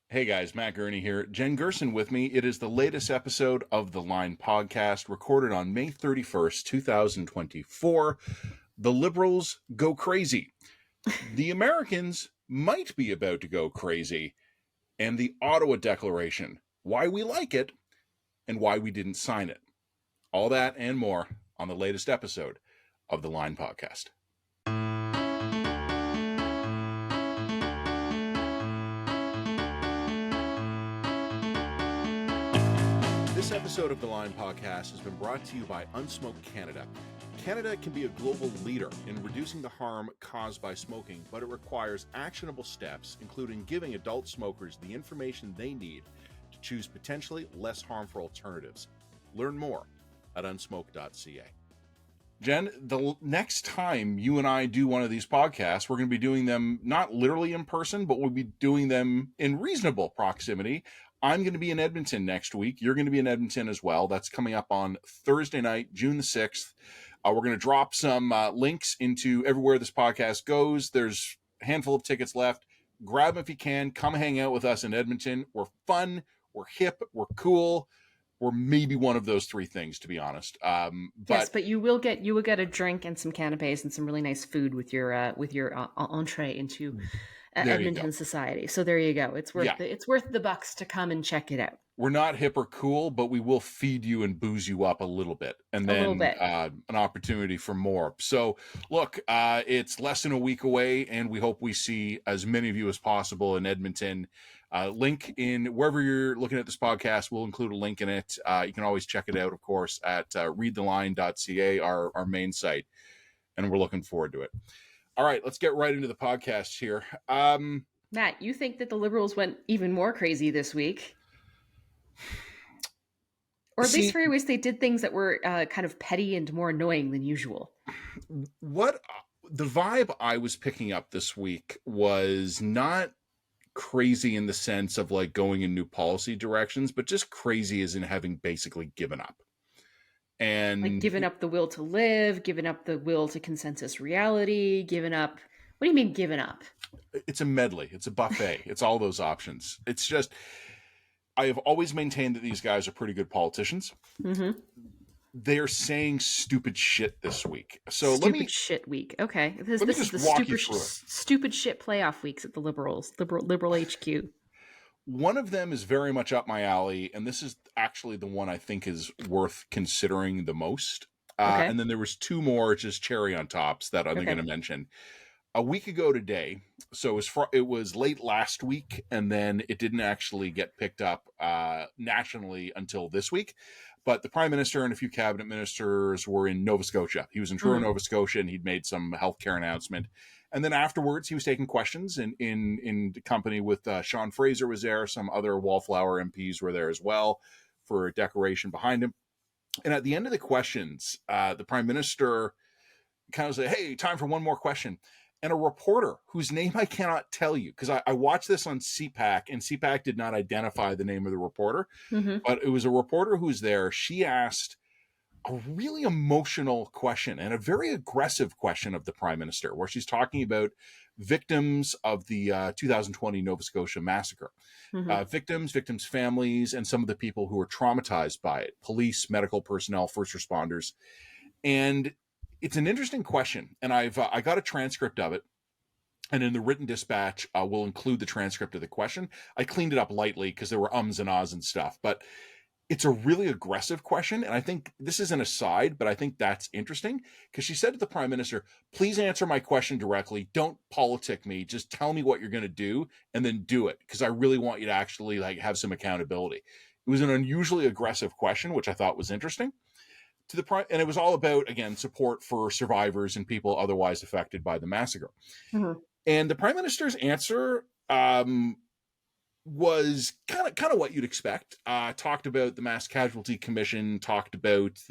Hey guys, Matt Gurney here. Jen Gerson with me. It is the latest episode of the Line podcast, recorded on May 31st, 2024. The Liberals go crazy. The Americans might be about to go crazy. And the Ottawa Declaration, why we like it and why we didn't sign it. All that and more on the latest episode of the Line podcast. This episode of the Line podcast has been brought to you by Unsmoke Canada. Canada can be a global leader in reducing the harm caused by smoking, but it requires actionable steps, including giving adult smokers the information they need to choose potentially less harmful alternatives. Learn more at Unsmoke.ca. Jen, the next time you and I do one of these podcasts, we're going to be doing them not literally in person, but we'll be doing them in reasonable proximity. I'm going to be in Edmonton next week. You're going to be in Edmonton as well. That's coming up on Thursday night, June the 6th. We're going to drop some links into everywhere this podcast goes. There's a handful of tickets left. Grab them if you can. Come hang out with us in Edmonton. We're fun. We're hip. We're cool. We're maybe one of those three things, to be honest. But you will get a drink and some canapes and some really nice food with your entree into Edmonton society. So there you go. It's worth the bucks to come and check it out. We're not hip or cool, but we will feed you and booze you up a little bit, and then an opportunity for more. So look, it's less than a week away, and we hope we see as many of you as possible in Edmonton. Link in wherever you're looking at this podcast. We'll include a link in it. You can always check it out, of course, at readtheline.ca, our main site, and we're looking forward to it. All right, let's get right into the podcast here. Matt, you think that the Liberals went even more crazy this week? Or at least for a ways they did things that were kind of petty and more annoying than usual. What the vibe I was picking up this week was not crazy in the sense of like going in new policy directions, but just crazy as in having basically given up. And like given up the will to live, given up the will to consensus reality, given up. What do you mean given up? It's a medley. It's a buffet. It's all those options. It's just, I have always maintained that these guys are pretty good politicians. Mm-hmm. They're saying stupid shit this week. So stupid shit week. Okay. This is the stupid shit playoff weeks at the Liberals, Liberal HQ. One of them is very much up my alley, and this is actually the one I think is worth considering the most. Okay. And then there was two more, just cherry on tops that I'm going to mention. A week ago today, so it was late last week, and then it didn't actually get picked up nationally until this week. But the Prime Minister and a few cabinet ministers were in Nova Scotia. He was in Truro, Nova Scotia, and he'd made some healthcare announcement. And then afterwards, he was taking questions in company with Sean Fraser was there. Some other Wallflower MPs were there as well for a decoration behind him. And at the end of the questions, the Prime Minister kind of said, "Hey, time for one more question." And a reporter whose name I cannot tell you, because I watched this on CPAC, and CPAC did not identify the name of the reporter, but it was a reporter who was there. She asked a really emotional question and a very aggressive question of the Prime Minister, where she's talking about victims of the 2020 Nova Scotia massacre. Victims' families, and some of the people who were traumatized by it, police, medical personnel, first responders. And it's an interesting question, and I got a transcript of it, and in the written dispatch, we'll include the transcript of the question. I cleaned it up lightly because there were ums and ahs and stuff, but it's a really aggressive question, and I think this is an aside, but I think that's interesting, because she said to the Prime Minister, "Please answer my question directly. Don't politic me. Just tell me what you're going to do, and then do it, because I really want you to actually have some accountability." It was an unusually aggressive question, which I thought was interesting. And it was all about, again, support for survivors and people otherwise affected by the massacre. And the Prime Minister's answer was kind of what you'd expect. Talked about the Mass Casualty Commission, talked about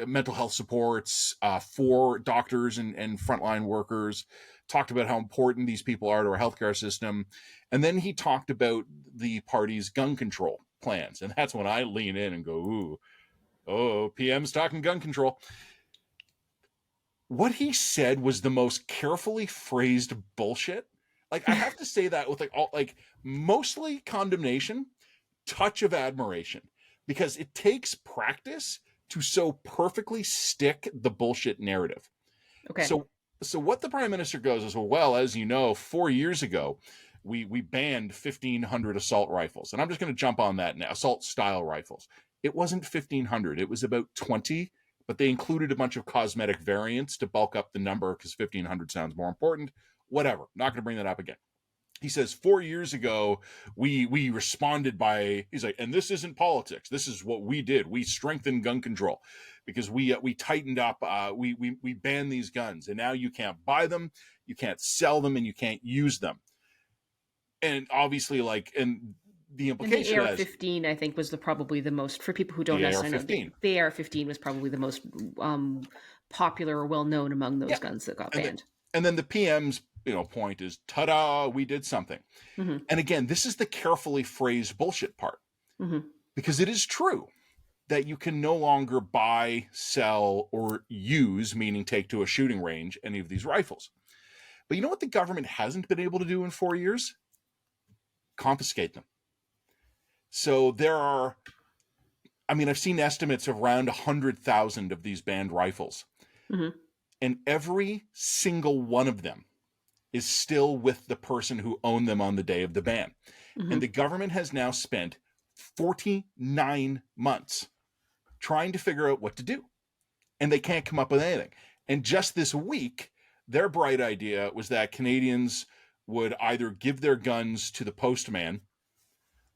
mental health supports for doctors and frontline workers, talked about how important these people are to our healthcare system. And then he talked about the party's gun control plans. And that's when I lean in and go, PM's talking gun control. What he said was the most carefully phrased bullshit Like, I have to say that with mostly condemnation, touch of admiration, because it takes practice to so perfectly stick the bullshit narrative. Okay. So what the Prime Minister goes is, well, as you know, 4 years ago, we banned 1,500 assault rifles. And I'm just going to jump on that now. Assault style rifles. It wasn't 1,500. It was about 20, but they included a bunch of cosmetic variants to bulk up the number because 1,500 sounds more important. Whatever. Not going to bring that up again. He says 4 years ago, we responded by, he's like, and this isn't politics. This is what we did. We strengthened gun control because we tightened up. We banned these guns, and now you can't buy them, you can't sell them, and you can't use them. And obviously, and the implication and the AR-15, I think, was probably the most, for people who don't necessarily know. The AR-15 was probably the most popular or well known among those guns that got banned. And then the PM's point is, ta-da, we did something. Mm-hmm. And again, this is the carefully phrased bullshit part. Mm-hmm. Because it is true that you can no longer buy, sell, or use, meaning take to a shooting range, any of these rifles. But you know what the government hasn't been able to do in 4 years? Confiscate them. So there are, I've seen estimates of around 100,000 of these banned rifles. Mm-hmm. And every single one of them is still with the person who owned them on the day of the ban. Mm-hmm. And the government has now spent 49 months trying to figure out what to do. And they can't come up with anything. And just this week, their bright idea was that Canadians would either give their guns to the postman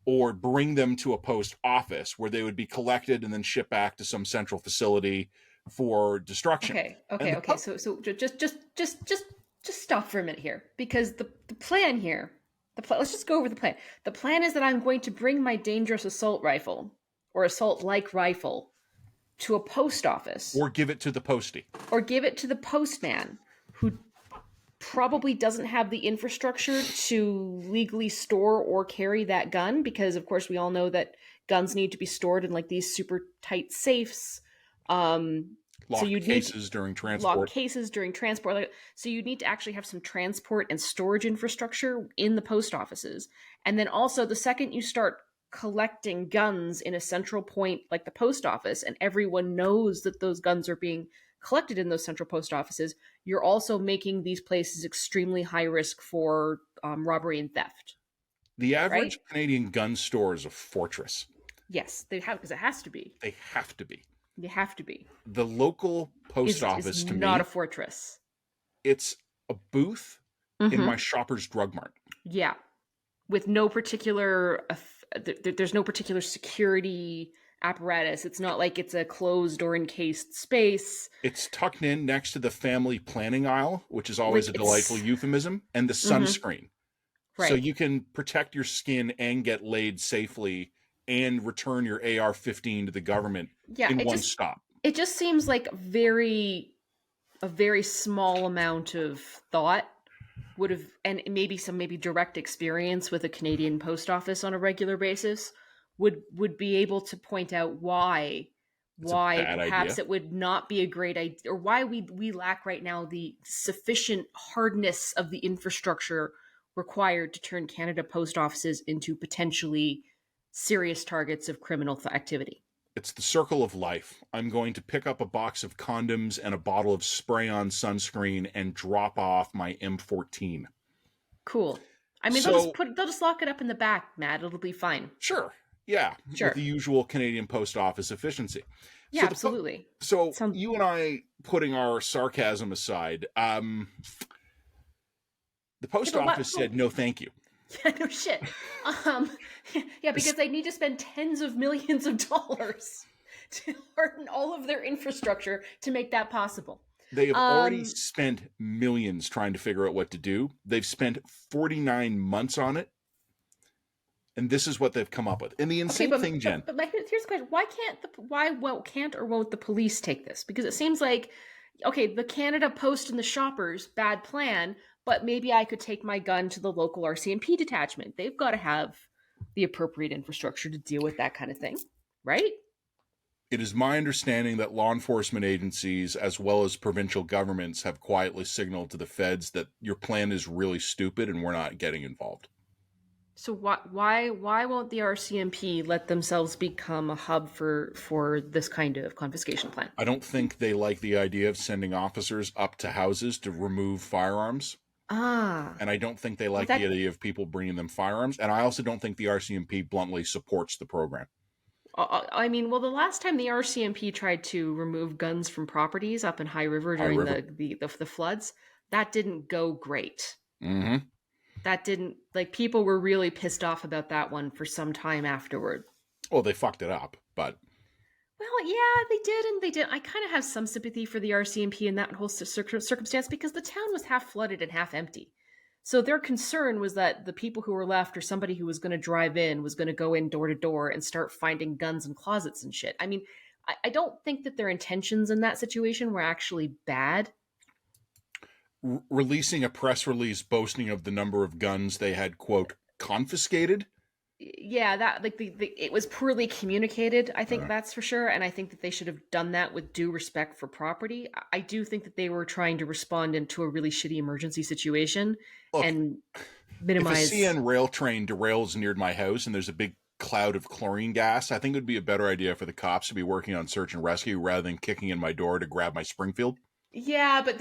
or bring them to a post office where they would be collected and then shipped back to some central facility for destruction. Okay. So just stop for a minute here, because the plan here, let's just go over the plan. The plan is that I'm going to bring my dangerous assault rifle or assault-like rifle to a post office. Or give it to the postie. Or give it to the postman, who probably doesn't have the infrastructure to legally store or carry that gun, because of course we all know that guns need to be stored in like these super tight safes. Lock cases during transport. So you need to actually have some transport and storage infrastructure in the post offices. And then also, the second you start collecting guns in a central point like the post office, and everyone knows that those guns are being collected in those central post offices, you're also making these places extremely high risk for robbery and theft. The average Canadian gun store is a fortress. Yes, they have, because it has to be. They have to be. You have to be. The local post office, to me, not a fortress. It's a booth in my Shoppers Drug Mart. Yeah, with no particular, there's no particular security apparatus. It's not like it's a closed or encased space. It's tucked in next to the family planning aisle, which is always a delightful euphemism, and the sunscreen. Right. So you can protect your skin and get laid safely and return your AR-15 to the government in one stop. It just seems like a very small amount of thought would have, and maybe some direct experience with a Canadian post office on a regular basis would be able to point out why perhaps it would not be a great idea, or why we lack right now the sufficient hardness of the infrastructure required to turn Canada post offices into potentially serious targets of criminal activity. It's the circle of life. I'm going to pick up a box of condoms and a bottle of spray-on sunscreen and drop off my M14. Cool. They'll just lock it up in the back, Matt. It'll be fine. Sure. Yeah. Sure. With the usual Canadian post office efficiency. Yeah, so absolutely. You and I, putting our sarcasm aside, the post office said no thank you. Yeah, no shit. Yeah, because they need to spend tens of millions of dollars to harden all of their infrastructure to make that possible. They have already spent millions trying to figure out what to do. They've spent 49 months on it. And this is what they've come up with. And the insane thing, Jen. But here's the question. Why can't or won't the police take this? Because it seems like, okay, the Canada Post and the Shoppers, bad plan, but maybe I could take my gun to the local RCMP detachment. They've got to have the appropriate infrastructure to deal with that kind of thing, right? It is my understanding that law enforcement agencies, as well as provincial governments, have quietly signaled to the feds that your plan is really stupid and we're not getting involved. So why won't the RCMP let themselves become a hub for this kind of confiscation plan? I don't think they like the idea of sending officers up to houses to remove firearms. And I don't think they like the idea of people bringing them firearms. And I also don't think the RCMP bluntly supports the program. I mean, well, the last time the RCMP tried to remove guns from properties up in High River during the floods, that didn't go great. Mm-hmm. That didn't, like, people were really pissed off about that one for some time afterward. Well, they fucked it up, but... Well, yeah, they did, and they did. I kind of have some sympathy for the RCMP in that whole circumstance because the town was half flooded and half empty. So their concern was that the people who were left or somebody who was going to drive in was going to go in door to door and start finding guns in closets and shit. I mean, I don't think that their intentions in that situation were actually bad. Releasing a press release boasting of the number of guns they had, quote, confiscated? Yeah, that like it was poorly communicated. I think that's for sure, and I think that they should have done that with due respect for property. I do think that they were trying to respond into a really shitty emergency situation. Look, and minimize. If a CN rail train derails near my house and there's a big cloud of chlorine gas, I think it would be a better idea for the cops to be working on search and rescue rather than kicking in my door to grab my Springfield. Yeah, but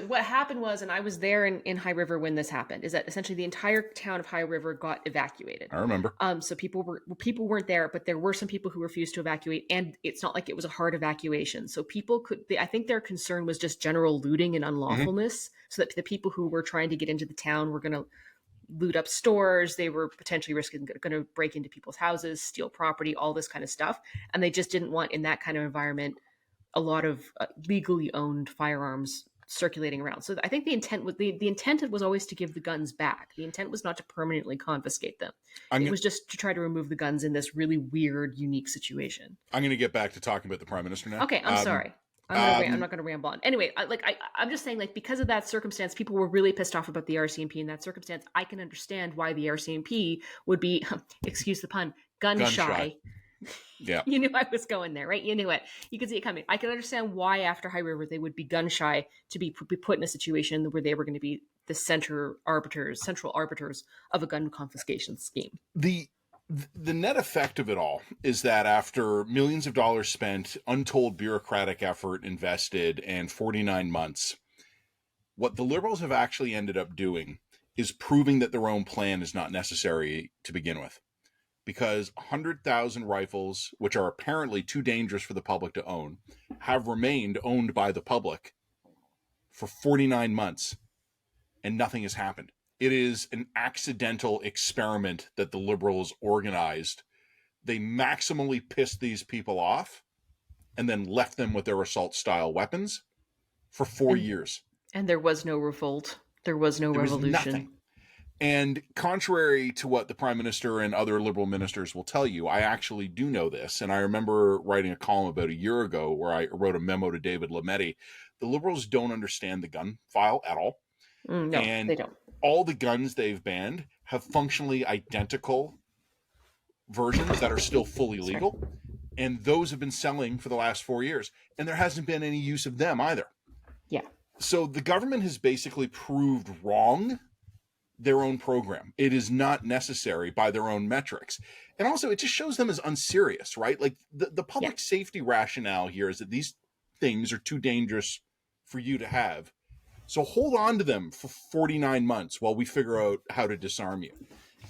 what happened was, and I was there in High River when this happened, is that essentially the entire town of High River got evacuated. I remember. So people weren't there, but there were some people who refused to evacuate, and it's not like it was a hard evacuation. So people I think their concern was just general looting and unlawfulness, so that the people who were trying to get into the town were going to loot up stores. They were potentially going to break into people's houses, steal property, all this kind of stuff, and they just didn't want in that kind of environment a lot of legally owned firearms circulating around. So I think the intent was always to give the guns back. The intent was not to permanently confiscate them. It was just to try to remove the guns in this really weird, unique situation. I'm going to get back to talking about the Prime Minister now. Okay, I'm sorry. I'm not going to ramble on. Anyway, I'm just saying, like, because of that circumstance, people were really pissed off about the RCMP in that circumstance. I can understand why the RCMP would be, excuse the pun, gun shy. Yeah. You knew I was going there, right? You knew it. You could see it coming. I can understand why after High River they would be gun shy to be put in a situation where they were going to be the central arbiters of a gun confiscation scheme. The net effect of it all is that after millions of dollars spent, untold bureaucratic effort invested, and 49 months, what the Liberals have actually ended up doing is proving that their own plan is not necessary to begin with. Because 100,000 rifles, which are apparently too dangerous for the public to own, have remained owned by the public for 49 months, and nothing has happened. It is an accidental experiment that the Liberals organized. They maximally pissed these people off and then left them with their assault-style weapons for 4 years. And there was no revolt. There was no revolution. Was nothing. And contrary to what the Prime Minister and other Liberal ministers will tell you, I actually do know this. And I remember writing a column about a year ago where I wrote a memo to David Lametti. The Liberals don't understand the gun file at all. No, and they don't. All the guns they've banned have functionally identical versions that are still fully legal. And those have been selling for the last 4 years. And there hasn't been any use of them either. Yeah. So the government has basically proved wrong their own program. It is not necessary by their own metrics. And also it just shows them as unserious, right? Like the public safety rationale here is that these things are too dangerous for you to have. So hold on to them for 49 months while we figure out how to disarm you.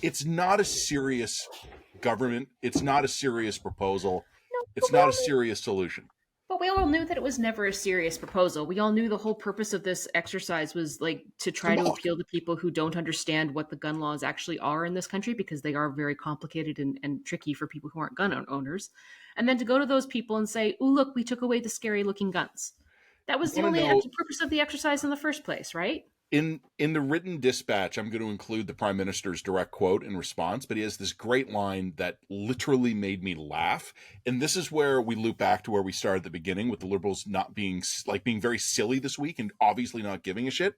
It's not a serious government. It's not a serious proposal. It's not a serious solution. But we all knew that it was never a serious proposal. We all knew the whole purpose of this exercise was like to try to appeal to people who don't understand what the gun laws actually are in this country, because they are very complicated and tricky for people who aren't gun owners. And then to go to those people and say, oh, look, we took away the scary looking guns. That was the only purpose of the exercise in the first place, right? In the written dispatch, I'm going to include the Prime Minister's direct quote in response, but he has this great line that literally made me laugh. And this is where we loop back to where we started at the beginning, with the Liberals not being very silly this week and obviously not giving a shit.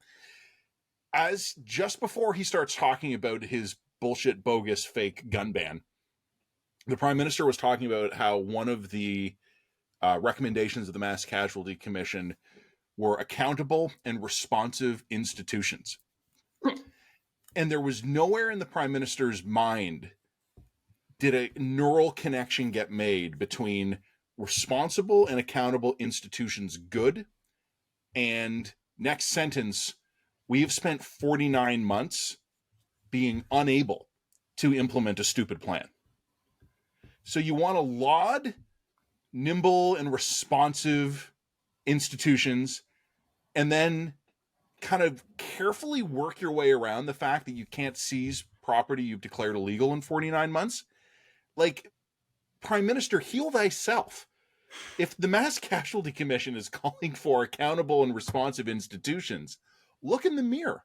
As just before he starts talking about his bullshit, bogus, fake gun ban, the Prime Minister was talking about how one of the recommendations of the Mass Casualty Commission were accountable and responsive institutions. And there was nowhere in the Prime Minister's mind did a neural connection get made between responsible and accountable institutions good and next sentence, we have spent 49 months being unable to implement a stupid plan. So you want to laud nimble and responsive institutions and then kind of carefully work your way around the fact that you can't seize property you've declared illegal in 49 months. Like, Prime Minister, heal thyself. If the Mass Casualty Commission is calling for accountable and responsive institutions, look in the mirror.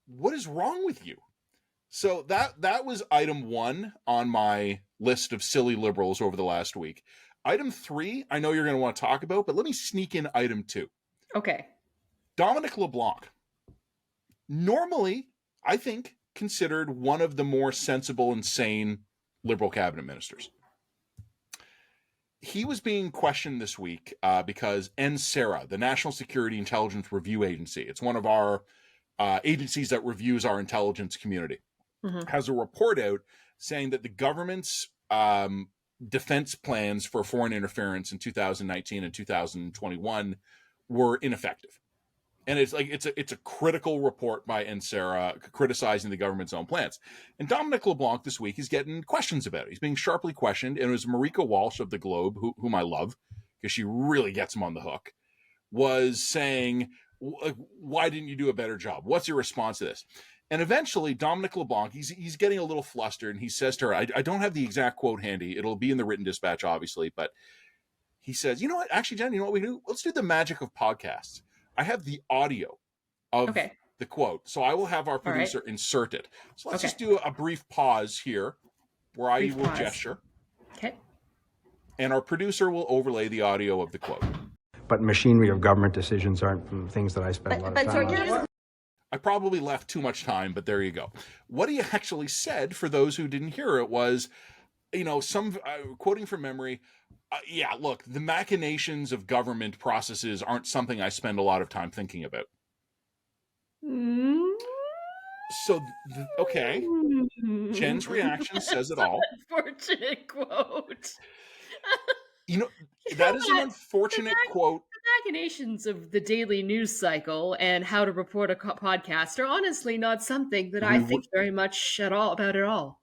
What is wrong with you? So that was item 1 on my list of silly liberals over the last week. Item 3, I know you're going to want to talk about, but let me sneak in item 2. Okay. Dominic LeBlanc. Normally, I think, considered one of the more sensible and sane Liberal cabinet ministers. He was being questioned this week because NSARA, the National Security Intelligence Review Agency, it's one of our agencies that reviews our intelligence community, has a report out saying that the government's defense plans for foreign interference in 2019 and 2021 were ineffective. And it's like it's a critical report by NSARA criticizing the government's own plans. And Dominic LeBlanc this week is getting questions about it. He's being sharply questioned. And it was Marika Walsh of the Globe, whom I love, because she really gets him on the hook, was saying, why didn't you do a better job? What's your response to this? And eventually, Dominic LeBlanc, he's getting a little flustered, and he says to her, I don't have the exact quote handy. It'll be in the written dispatch, obviously. But he says, you know what? Actually, Jen, you know what we do? Let's do the magic of podcasts. I have the audio of the quote, so I will have our producer insert it. So let's just do a brief pause here where I will gesture. Okay. And our producer will overlay the audio of the quote. But machinery of government decisions aren't things that I spend a lot of time on. I probably left too much time, but there you go. What he actually said, for those who didn't hear it, was, some quoting from memory, look, the machinations of government processes aren't something I spend a lot of time thinking about. So, okay. Jen's reaction says it all. Unfortunate quote. That is an unfortunate quote. The machinations of the daily news cycle and how to report a podcast are honestly not something that I think very much at all about at all.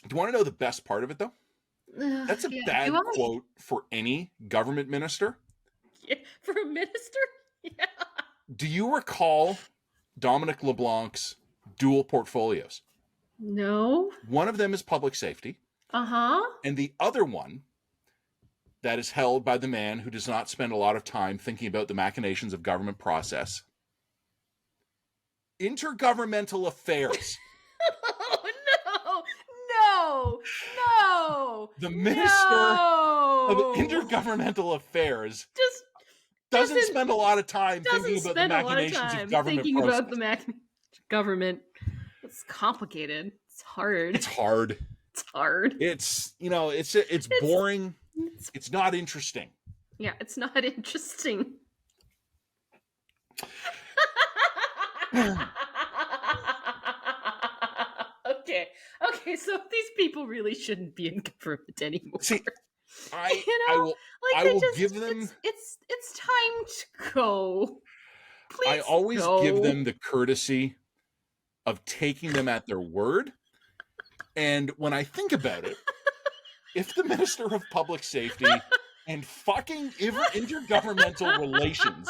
Do you want to know the best part of it, though? That's a bad quote for any government minister. Yeah, for a minister? Yeah. Do you recall Dominic LeBlanc's dual portfolios? No. One of them is public safety. And the other one that is held by the man who does not spend a lot of time thinking about the machinations of government process. Intergovernmental affairs. No. The Minister of Intergovernmental Affairs just doesn't spend a lot of time thinking about the machinations of government process. Government. It's complicated. It's hard. It's hard. It's boring. It's not interesting. Yeah, it's not interesting. Okay, so these people really shouldn't be in government anymore. See, I will give them. It's time to go. Please I always give them the courtesy of taking them at their word. And when I think about it, if the Minister of Public Safety and fucking intergovernmental relations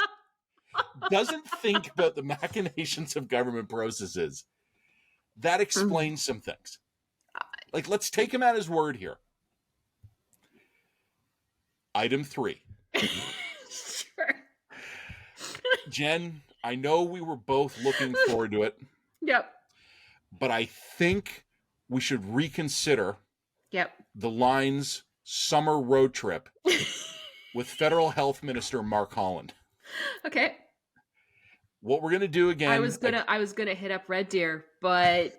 doesn't think about the machinations of government processes, that explains some things. Like, let's take him at his word here. Item 3. Sure. Jen, I know we were both looking forward to it. Yep. But I think we should reconsider the Line's summer road trip with Federal Health Minister Mark Holland. Okay. What we're going to do again... I was gonna hit up Red Deer, but,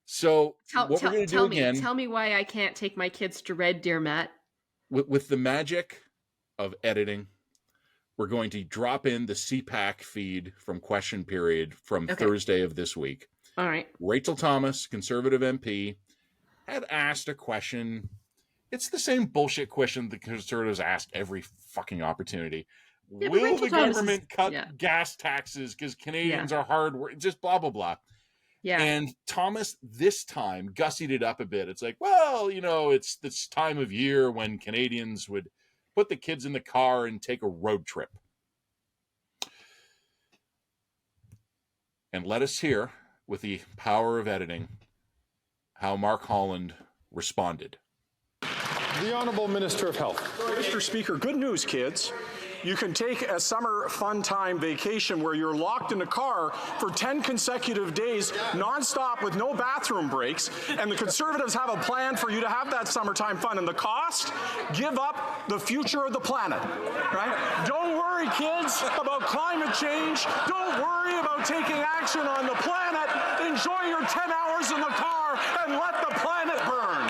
So, what we're going to do again... Tell me why I can't take my kids to Red Deer, Matt. with the magic of editing, we're going to drop in the CPAC feed from Question Period from Thursday of this week. All right. Rachel Thomas, Conservative MP, had asked a question. It's the same bullshit question the Conservatives ask every fucking opportunity. Yeah, will the government cut gas taxes because Canadians are hard work? Just blah, blah, blah. Yeah. And Thomas this time gussied it up a bit. It's like, well, it's this time of year when Canadians would put the kids in the car and take a road trip. And let us hear, with the power of editing, how Mark Holland responded. The Honourable Minister of Health. Mr. Speaker, good news, kids. You can take a summer fun time vacation where you're locked in a car for 10 consecutive days, nonstop with no bathroom breaks, and the Conservatives have a plan for you to have that summertime fun. And the cost? Give up the future of the planet, right? Don't worry, kids, about climate change. Don't worry about taking action on the planet. Enjoy your 10 hours in the car and let the planet burn.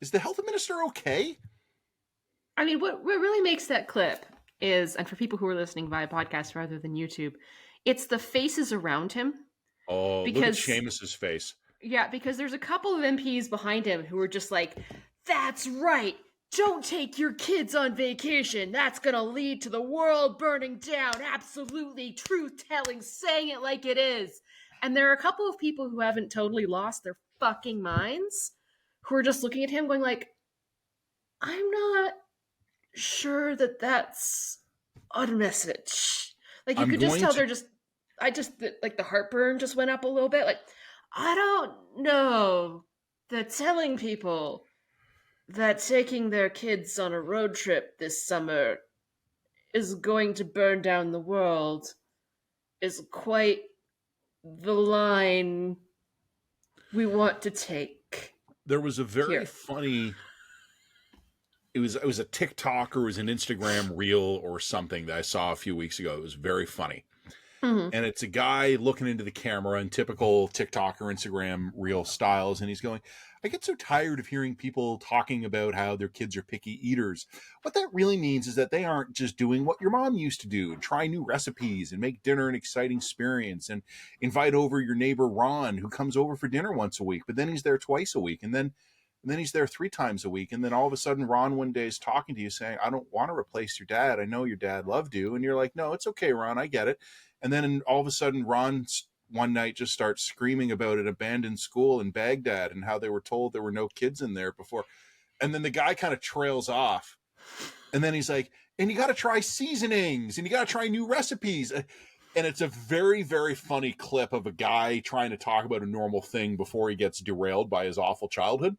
Is the health minister okay? I mean, what really makes that clip is, and for people who are listening via podcast rather than YouTube, it's the faces around him. Oh, look at Seamus's face. Yeah, because there's a couple of MPs behind him who are just like, that's right. Don't take your kids on vacation. That's going to lead to the world burning down. Absolutely truth-telling, saying it like it is. And there are a couple of people who haven't totally lost their fucking minds who are just looking at him going like, I'm not sure that that's a message. Like, you could just tell like the heartburn just went up a little bit. Like, I don't know that telling people that taking their kids on a road trip this summer is going to burn down the world is quite the line we want to take. There was a very funny... It was a TikTok or it was an Instagram reel or something that I saw a few weeks ago. It was very funny. Mm-hmm. And it's a guy looking into the camera in typical TikTok or Instagram reel styles. And he's going, I get so tired of hearing people talking about how their kids are picky eaters. What that really means is that they aren't just doing what your mom used to do and try new recipes and make dinner an exciting experience and invite over your neighbor Ron, who comes over for dinner once a week, but then he's there twice a week. And then he's there 3 times a week. And then all of a sudden, Ron one day is talking to you saying, I don't want to replace your dad. I know your dad loved you. And you're like, no, it's okay, Ron. I get it. And then all of a sudden, Ron one night just starts screaming about an abandoned school in Baghdad and how they were told there were no kids in there before. And then the guy kind of trails off. And then he's like, and you got to try seasonings and you got to try new recipes. And it's a very, very funny clip of a guy trying to talk about a normal thing before he gets derailed by his awful childhood.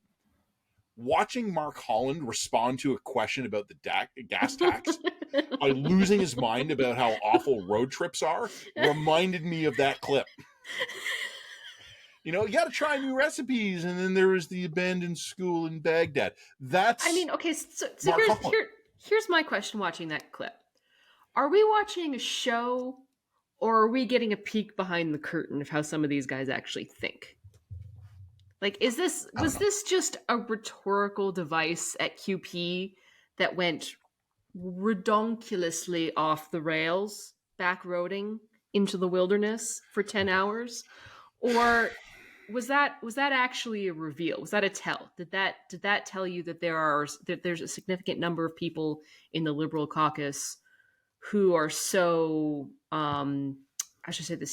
Watching Mark Holland respond to a question about the gas tax by losing his mind about how awful road trips are reminded me of that clip. You got to try new recipes. And then there was the abandoned school in Baghdad. Okay, so here's my question watching that clip. Are we watching a show or are we getting a peek behind the curtain of how some of these guys actually think? Like, was this just a rhetorical device at QP that went redonkulously off the rails, backroading into the wilderness for 10 hours? Or was that actually a reveal? Was that a tell? Did that tell you that there's a significant number of people in the Liberal caucus who are so,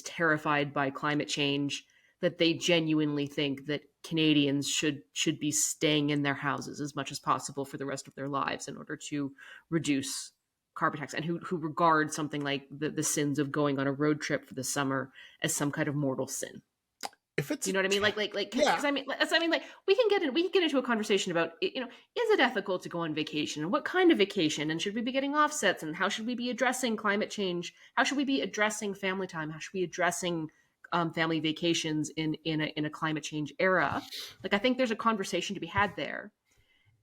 terrified by climate change that they genuinely think that Canadians should be staying in their houses as much as possible for the rest of their lives in order to reduce carbon tax, and who regard something like the sins of going on a road trip for the summer as some kind of mortal sin? If it's, you know what I mean? Like, we can get into a conversation about, is it ethical to go on vacation, and what kind of vacation, and should we be getting offsets, and how should we be addressing climate change? How should we be addressing family time? How should we be addressing family vacations in a climate change era? Like, I think there's a conversation to be had there.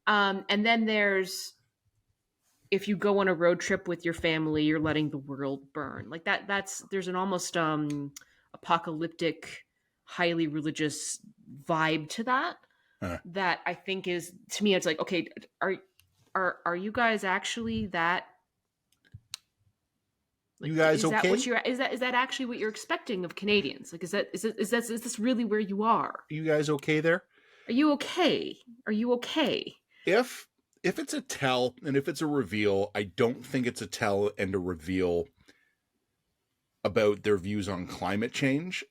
And then there's, if you go on a road trip with your family, you're letting the world burn. Like there's an almost apocalyptic, highly religious vibe to that. that I think is, to me, it's like, okay, are you guys actually that? Like, you guys is okay? Is that actually what you're expecting of Canadians? Like, is this really where you are? Are you guys okay there? Are you okay? Are you okay? If it's a tell and if it's a reveal, I don't think it's a tell and a reveal about their views on climate change.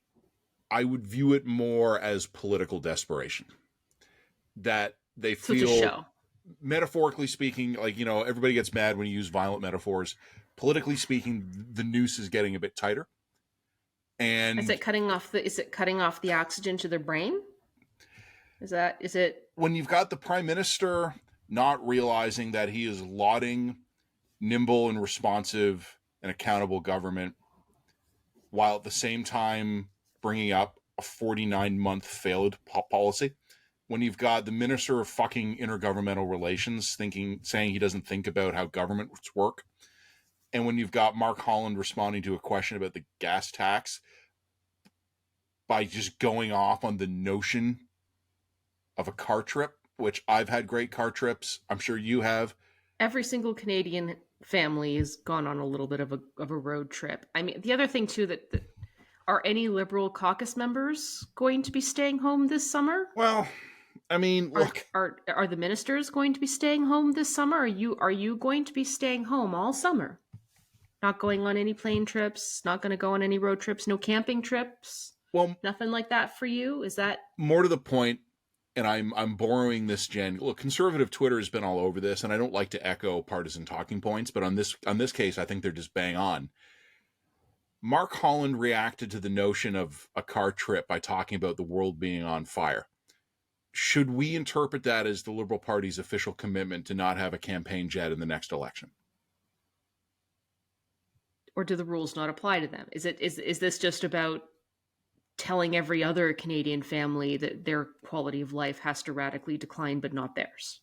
I would view it more as political desperation. That they feel, metaphorically speaking, like, you know, everybody gets mad when you use violent metaphors. Politically speaking, the noose is getting a bit tighter. And is it cutting off the oxygen to their brain? Is it when you've got the Prime Minister not realizing that he is lauding nimble and responsive and accountable government, while at the same time bringing up a 49-month failed policy? When you've got the Minister of fucking Intergovernmental Relations saying he doesn't think about how governments work, and when you've got Mark Holland responding to a question about the gas tax by just going off on the notion of a car trip, which I've had great car trips. I'm sure you have. Every single Canadian family has gone on a little bit of a road trip. I mean, the other thing too, that are any Liberal caucus members going to be staying home this summer? Well, I mean, look, are the ministers going to be staying home this summer? Are you going to be staying home all summer? Not going on any plane trips, not going to go on any road trips, no camping trips? Well, nothing like that for you? Is that more to the point? And I'm borrowing this, Jen. Look, conservative Twitter has been all over this, and I don't like to echo partisan talking points, but on this case, I think they're just bang on. Mark Holland reacted to the notion of a car trip by talking about the world being on fire. Should we interpret that as the Liberal Party's official commitment to not have a campaign jet in the next election? Or do the rules not apply to them? Is this just about telling every other Canadian family that their quality of life has to radically decline, but not theirs?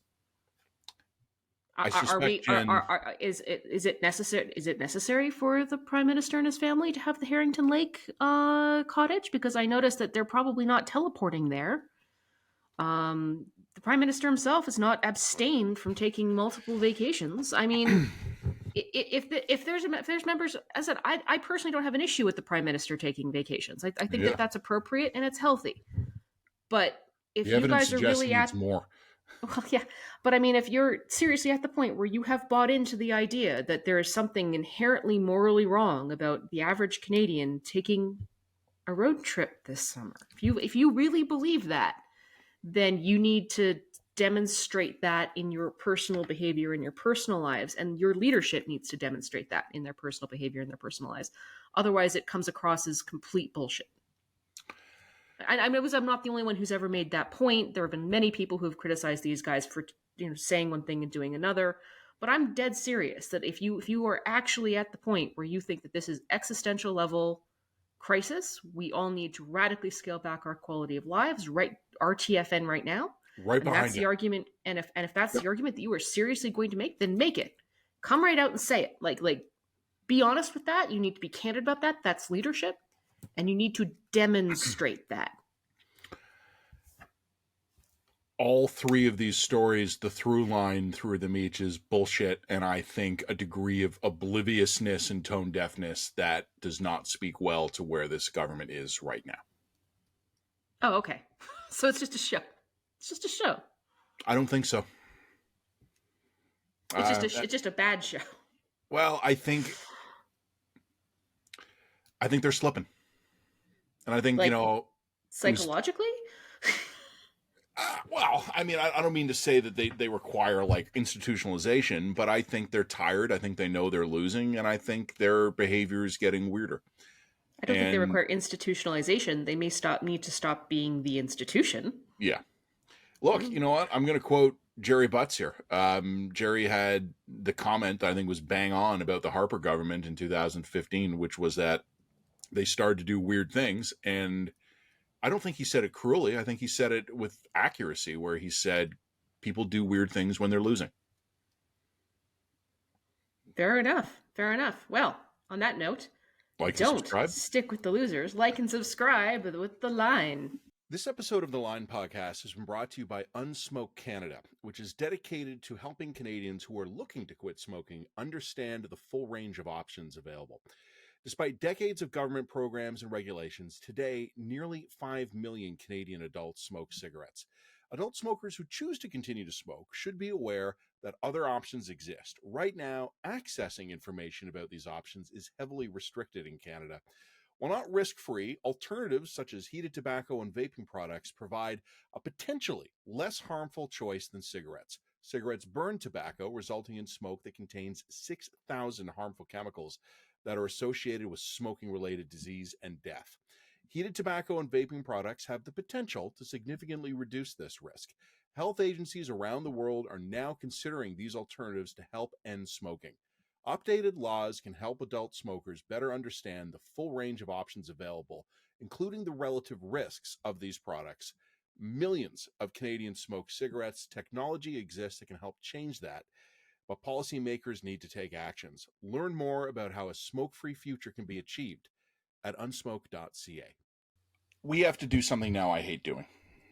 Is it necessary for the Prime Minister and his family to have the Harrington Lake cottage? Because I noticed that they're probably not teleporting there. The Prime Minister himself has not abstained from taking multiple vacations. I mean, if there's members, as I said, I personally don't have an issue with the Prime Minister taking vacations. I think that's appropriate and it's healthy. But if you guys are really more. Well, yeah, but I mean, if you're seriously at the point where you have bought into the idea that there is something inherently morally wrong about the average Canadian taking a road trip this summer, if you really believe that, then you need to demonstrate that in your personal behavior in your personal lives, and your leadership needs to demonstrate that in their personal behavior in their personal lives. Otherwise, it comes across as complete bullshit. I'm not the only one who's ever made that point. There have been many people who have criticized these guys for saying one thing and doing another. But I'm dead serious that if you are actually at the point where you think that this is existential level crisis, we all need to radically scale back our quality of lives. Right, RTFN right now. Right behind that's the argument. And if that's the argument that you are seriously going to make, then make it. Come right out and say it. Like be honest with that. You need to be candid about that. That's leadership. And you need to demonstrate that. All three of these stories, the through line through them each is bullshit, and I think a degree of obliviousness and tone deafness that does not speak well to where this government is right now. Oh, okay. So it's just a show. It's just a show. I don't think so. It's just a bad show. Well, I think they're slipping. And I think, psychologically? Well, I mean, I don't mean to say that they require like institutionalization, but I think they're tired. I think they know they're losing, and I think their behavior is getting weirder. I don't think they require institutionalization. They may need to stop being the institution. Yeah. Look, you know what? I'm going to quote Jerry Butts here. Jerry had the comment that I think was bang on about the Harper government in 2015, which was that they started to do weird things. And I don't think he said it cruelly. I think he said it with accuracy, where he said people do weird things when they're losing. Fair enough. Well, on that note, don't stick with the losers. Like and subscribe with the line. This episode of the Line Podcast has been brought to you by Unsmoke Canada, which is dedicated to helping Canadians who are looking to quit smoking understand the full range of options available. Despite decades of government programs and regulations, today nearly 5 million Canadian adults smoke cigarettes. Adult smokers who choose to continue to smoke should be aware that other options exist. Right now, accessing information about these options is heavily restricted in Canada. While not risk-free, alternatives such as heated tobacco and vaping products provide a potentially less harmful choice than cigarettes. Cigarettes burn tobacco, resulting in smoke that contains 6,000 harmful chemicals that are associated with smoking-related disease and death. Heated tobacco and vaping products have the potential to significantly reduce this risk. Health agencies around the world are now considering these alternatives to help end smoking. Updated laws can help adult smokers better understand the full range of options available, including the relative risks of these products. Millions of Canadians smoke cigarettes. Technology exists that can help change that, but policymakers need to take actions. Learn more about how a smoke-free future can be achieved at Unsmoke.ca. We have to do something now I hate doing.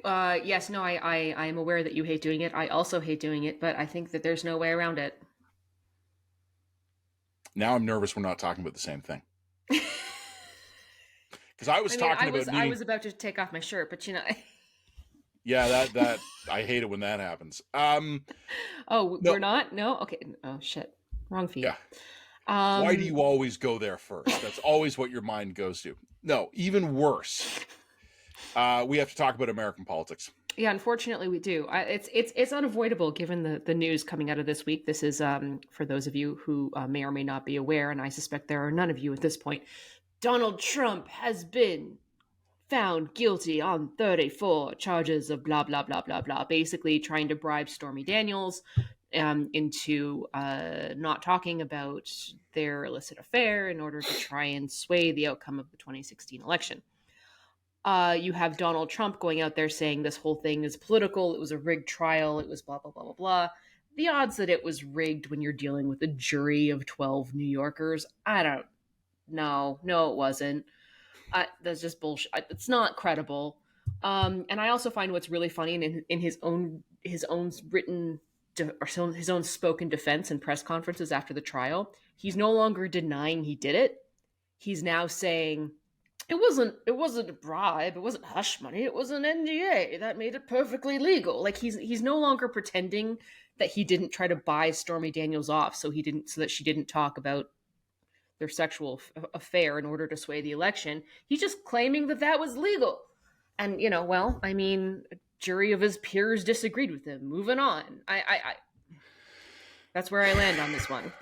Yes, no, I am aware that you hate doing it. I also hate doing it, but I think that there's no way around it. Now I'm nervous we're not talking about the same thing. Because I was about to take off my shirt, but Yeah, that I hate it when that happens. No. We're not? No? Okay. Oh, shit. Wrong feed. Yeah. Why do you always go there first? That's always what your mind goes to. No, even worse. We have to talk about American politics. Yeah, unfortunately we do. It's unavoidable given the news coming out of this week. This is, for those of you who may or may not be aware, and I suspect there are none of you at this point, Donald Trump has been found guilty on 34 charges of blah, blah, blah, blah, blah, basically trying to bribe Stormy Daniels into not talking about their illicit affair in order to try and sway the outcome of the 2016 election. You have Donald Trump going out there saying this whole thing is political, it was a rigged trial, it was blah, blah, blah, blah, blah. The odds that it was rigged when you're dealing with a jury of 12 New Yorkers, I don't know. No, it wasn't. That's just bullshit. It's not credible. And I also find what's really funny in his own written his own spoken defense and press conferences after the trial, he's no longer denying he did it. He's now saying, It wasn't a bribe. It wasn't hush money. It was an NDA that made it perfectly legal. Like he's no longer pretending that he didn't try to buy Stormy Daniels off so that she didn't talk about their sexual affair in order to sway the election. He's just claiming that was legal. And a jury of his peers disagreed with him. Moving on. I that's where I land on this one.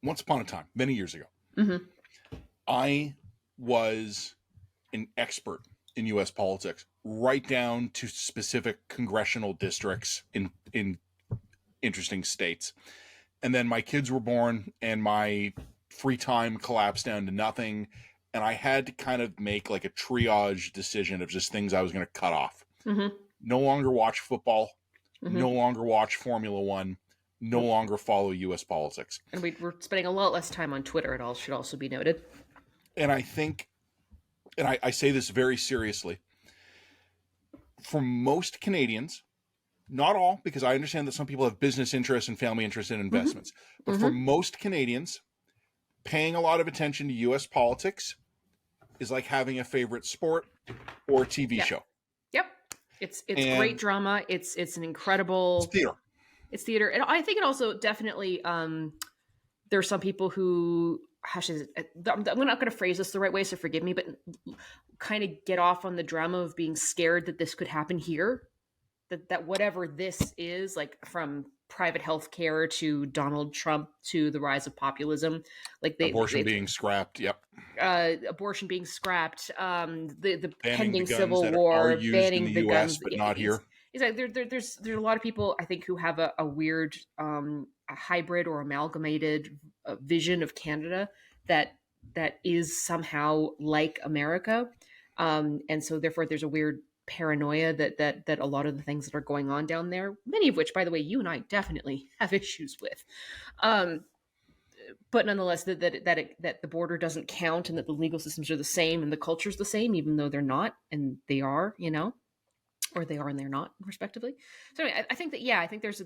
Once upon a time, many years ago, I was an expert in U.S. politics, right down to specific congressional districts in interesting states. And then my kids were born and my free time collapsed down to nothing. And I had to kind of make like a triage decision of just things I was going to cut off. No longer watch football, no longer watch Formula One, no longer follow U.S. politics. And we're spending a lot less time on Twitter, it all should also be noted. And I think, and I say this very seriously, for most Canadians, not all, because I understand that some people have business interests and family interests in investments, but for most Canadians, paying a lot of attention to U.S. politics is like having a favorite sport or TV show. Yep. It's great drama. It's an incredible... It's theater. It's theater. And I think it also definitely, there are some people who, I'm not going to phrase this the right way, so forgive me, but kind of get off on the drama of being scared that this could happen here. That whatever this is, like from private health care to Donald Trump to the rise of populism, like abortion being scrapped. Yep. Abortion being scrapped. The pending the civil war, banning the guns, US, but not here. It's like there's a lot of people I think who have a weird a hybrid or amalgamated vision of Canada that is somehow like America, and so therefore there's a weird paranoia that a lot of the things that are going on down there, many of which, by the way, you and I definitely have issues with, but nonetheless, that the border doesn't count, and that the legal systems are the same, and the culture's the same, even though they're not, and they are, or they are and they're not, respectively. So anyway, I think that I think there's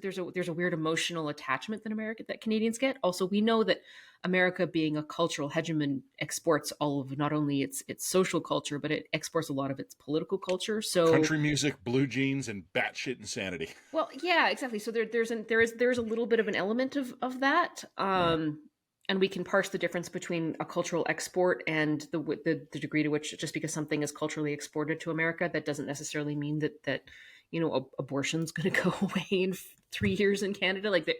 a weird emotional attachment that Canadians get. Also, we know that America, being a cultural hegemon, exports all of not only its social culture, but it exports a lot of its political culture. So country music, blue jeans, and batshit insanity. Well, yeah, exactly. So there's a little bit of an element of that. And we can parse the difference between a cultural export and the degree to which, just because something is culturally exported to America, that doesn't necessarily mean that abortion's going to go away in 3 years in Canada. Like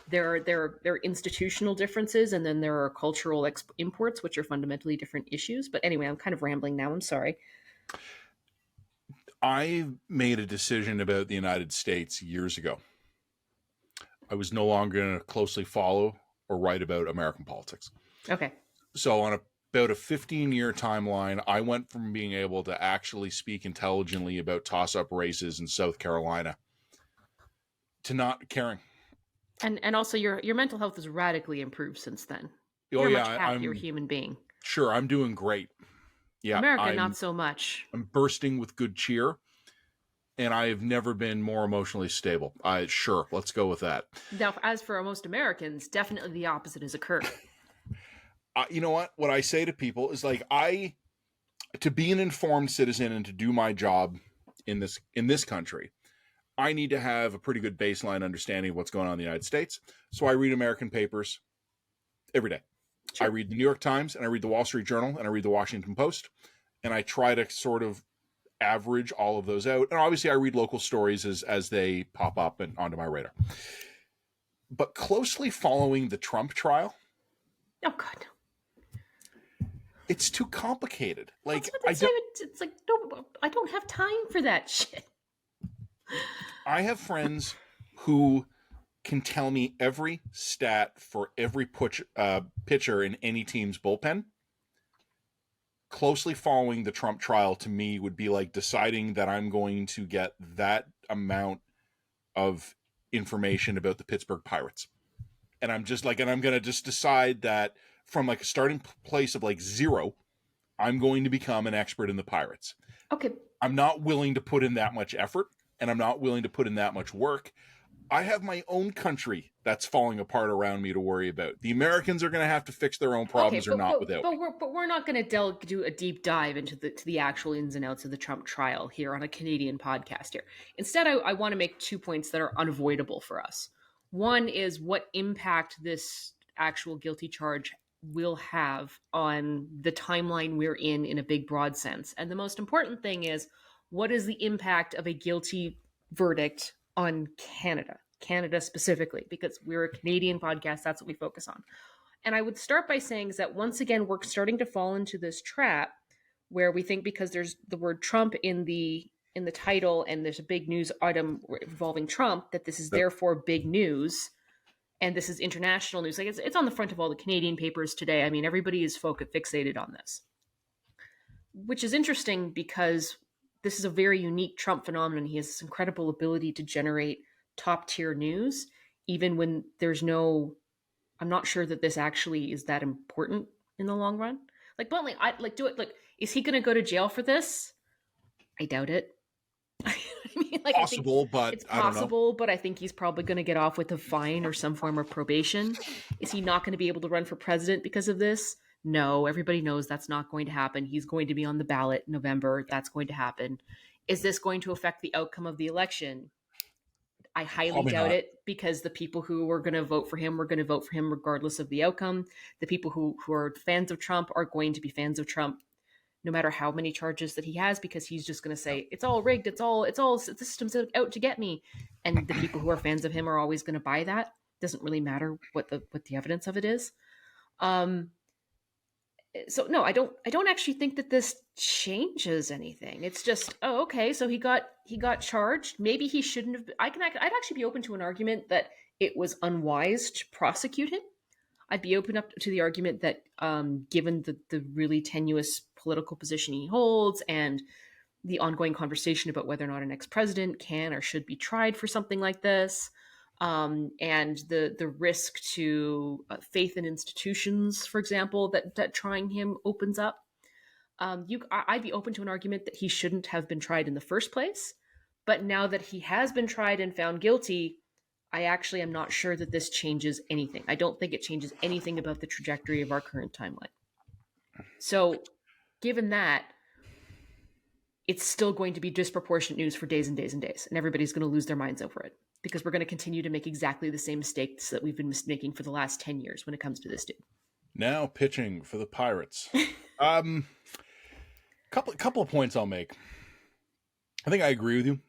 there are institutional differences, and then there are cultural imports, which are fundamentally different issues. But anyway, I'm kind of rambling now. I'm sorry. I made a decision about the United States years ago. I was no longer going to closely follow or write about American politics. Okay. So on about a 15-year timeline, I went from being able to actually speak intelligently about toss-up races in South Carolina to not caring. And also your mental health has radically improved since then. Oh, You're yeah, a much happier human being. Sure, I'm doing great. Yeah, America, not so much. I'm bursting with good cheer. And I have never been more emotionally stable. Sure, let's go with that. Now, as for most Americans, definitely the opposite has occurred. You know what? What I say to people is to be an informed citizen and to do my job in this country, I need to have a pretty good baseline understanding of what's going on in the United States. So I read American papers every day. Sure. I read the New York Times, and I read the Wall Street Journal, and I read the Washington Post, and I try to sort of average all of those out. And obviously I read local stories as they pop up and onto my radar. But closely following the Trump trial. Oh God. It's too complicated. Like it's like, no, I don't have time for that shit. I have friends who can tell me every stat for every pitcher in any team's bullpen. Closely following the Trump trial to me would be like deciding that I'm going to get that amount of information about the Pittsburgh Pirates. And I'm going to just decide that from like a starting place of like 0, I'm going to become an expert in the Pirates. Okay. I'm not willing to put in that much effort, and I'm not willing to put in that much work. I have my own country that's falling apart around me to worry about. The Americans are going to have to fix their own problems without me. But we're not going to do a deep dive into the actual ins and outs of the Trump trial here on a Canadian podcast here. Instead, I want to make 2 points that are unavoidable for us. One is what impact this actual guilty charge will have on the timeline we're in a big, broad sense. And the most important thing is, what is the impact of a guilty verdict on Canada specifically, because we're a Canadian podcast. That's what we focus on. And I would start by saying is that once again, we're starting to fall into this trap where we think because there's the word Trump in the title and there's a big news item involving Trump, that this is therefore big news. And this is international news. Like it's on the front of all the Canadian papers today. I mean, everybody is fixated on this, which is interesting because this is a very unique Trump phenomenon. He has this incredible ability to generate top tier news, even when there's no, I'm not sure that this actually is that important in the long run. Like bluntly, is he going to go to jail for this? I doubt it. I mean, like, possible, but it's possible, but I think he's probably going to get off with a fine or some form of probation. Is he not going to be able to run for president because of this? No, everybody knows that's not going to happen. He's going to be on the ballot in November. That's going to happen. Is this going to affect the outcome of the election? I highly doubt it, because the people who are going to vote for him were going to vote for him regardless of the outcome. The people who are fans of Trump are going to be fans of Trump no matter how many charges that he has, because he's just going to say, it's all rigged. It's all the system's out to get me. And the people who are fans of him are always going to buy that. Doesn't really matter what the evidence of it is. So no, I don't actually think that this changes anything. It's just, oh, okay, so he got charged. Maybe he shouldn't have. I'd actually be open to an argument that it was unwise to prosecute him. I'd be open up to the argument that, given the really tenuous political position he holds and the ongoing conversation about whether or not an ex-president can or should be tried for something like this, and the risk to faith in institutions, for example, that trying him opens up. I'd be open to an argument that he shouldn't have been tried in the first place. But now that he has been tried and found guilty, I actually am not sure that this changes anything. I don't think it changes anything about the trajectory of our current timeline. So given that, it's still going to be disproportionate news for days and days and days. And everybody's going to lose their minds over it because we're going to continue to make exactly the same mistakes that we've been making for the last 10 years when it comes to this dude. Now pitching for the Pirates. Couple of points I'll make. I think I agree with you.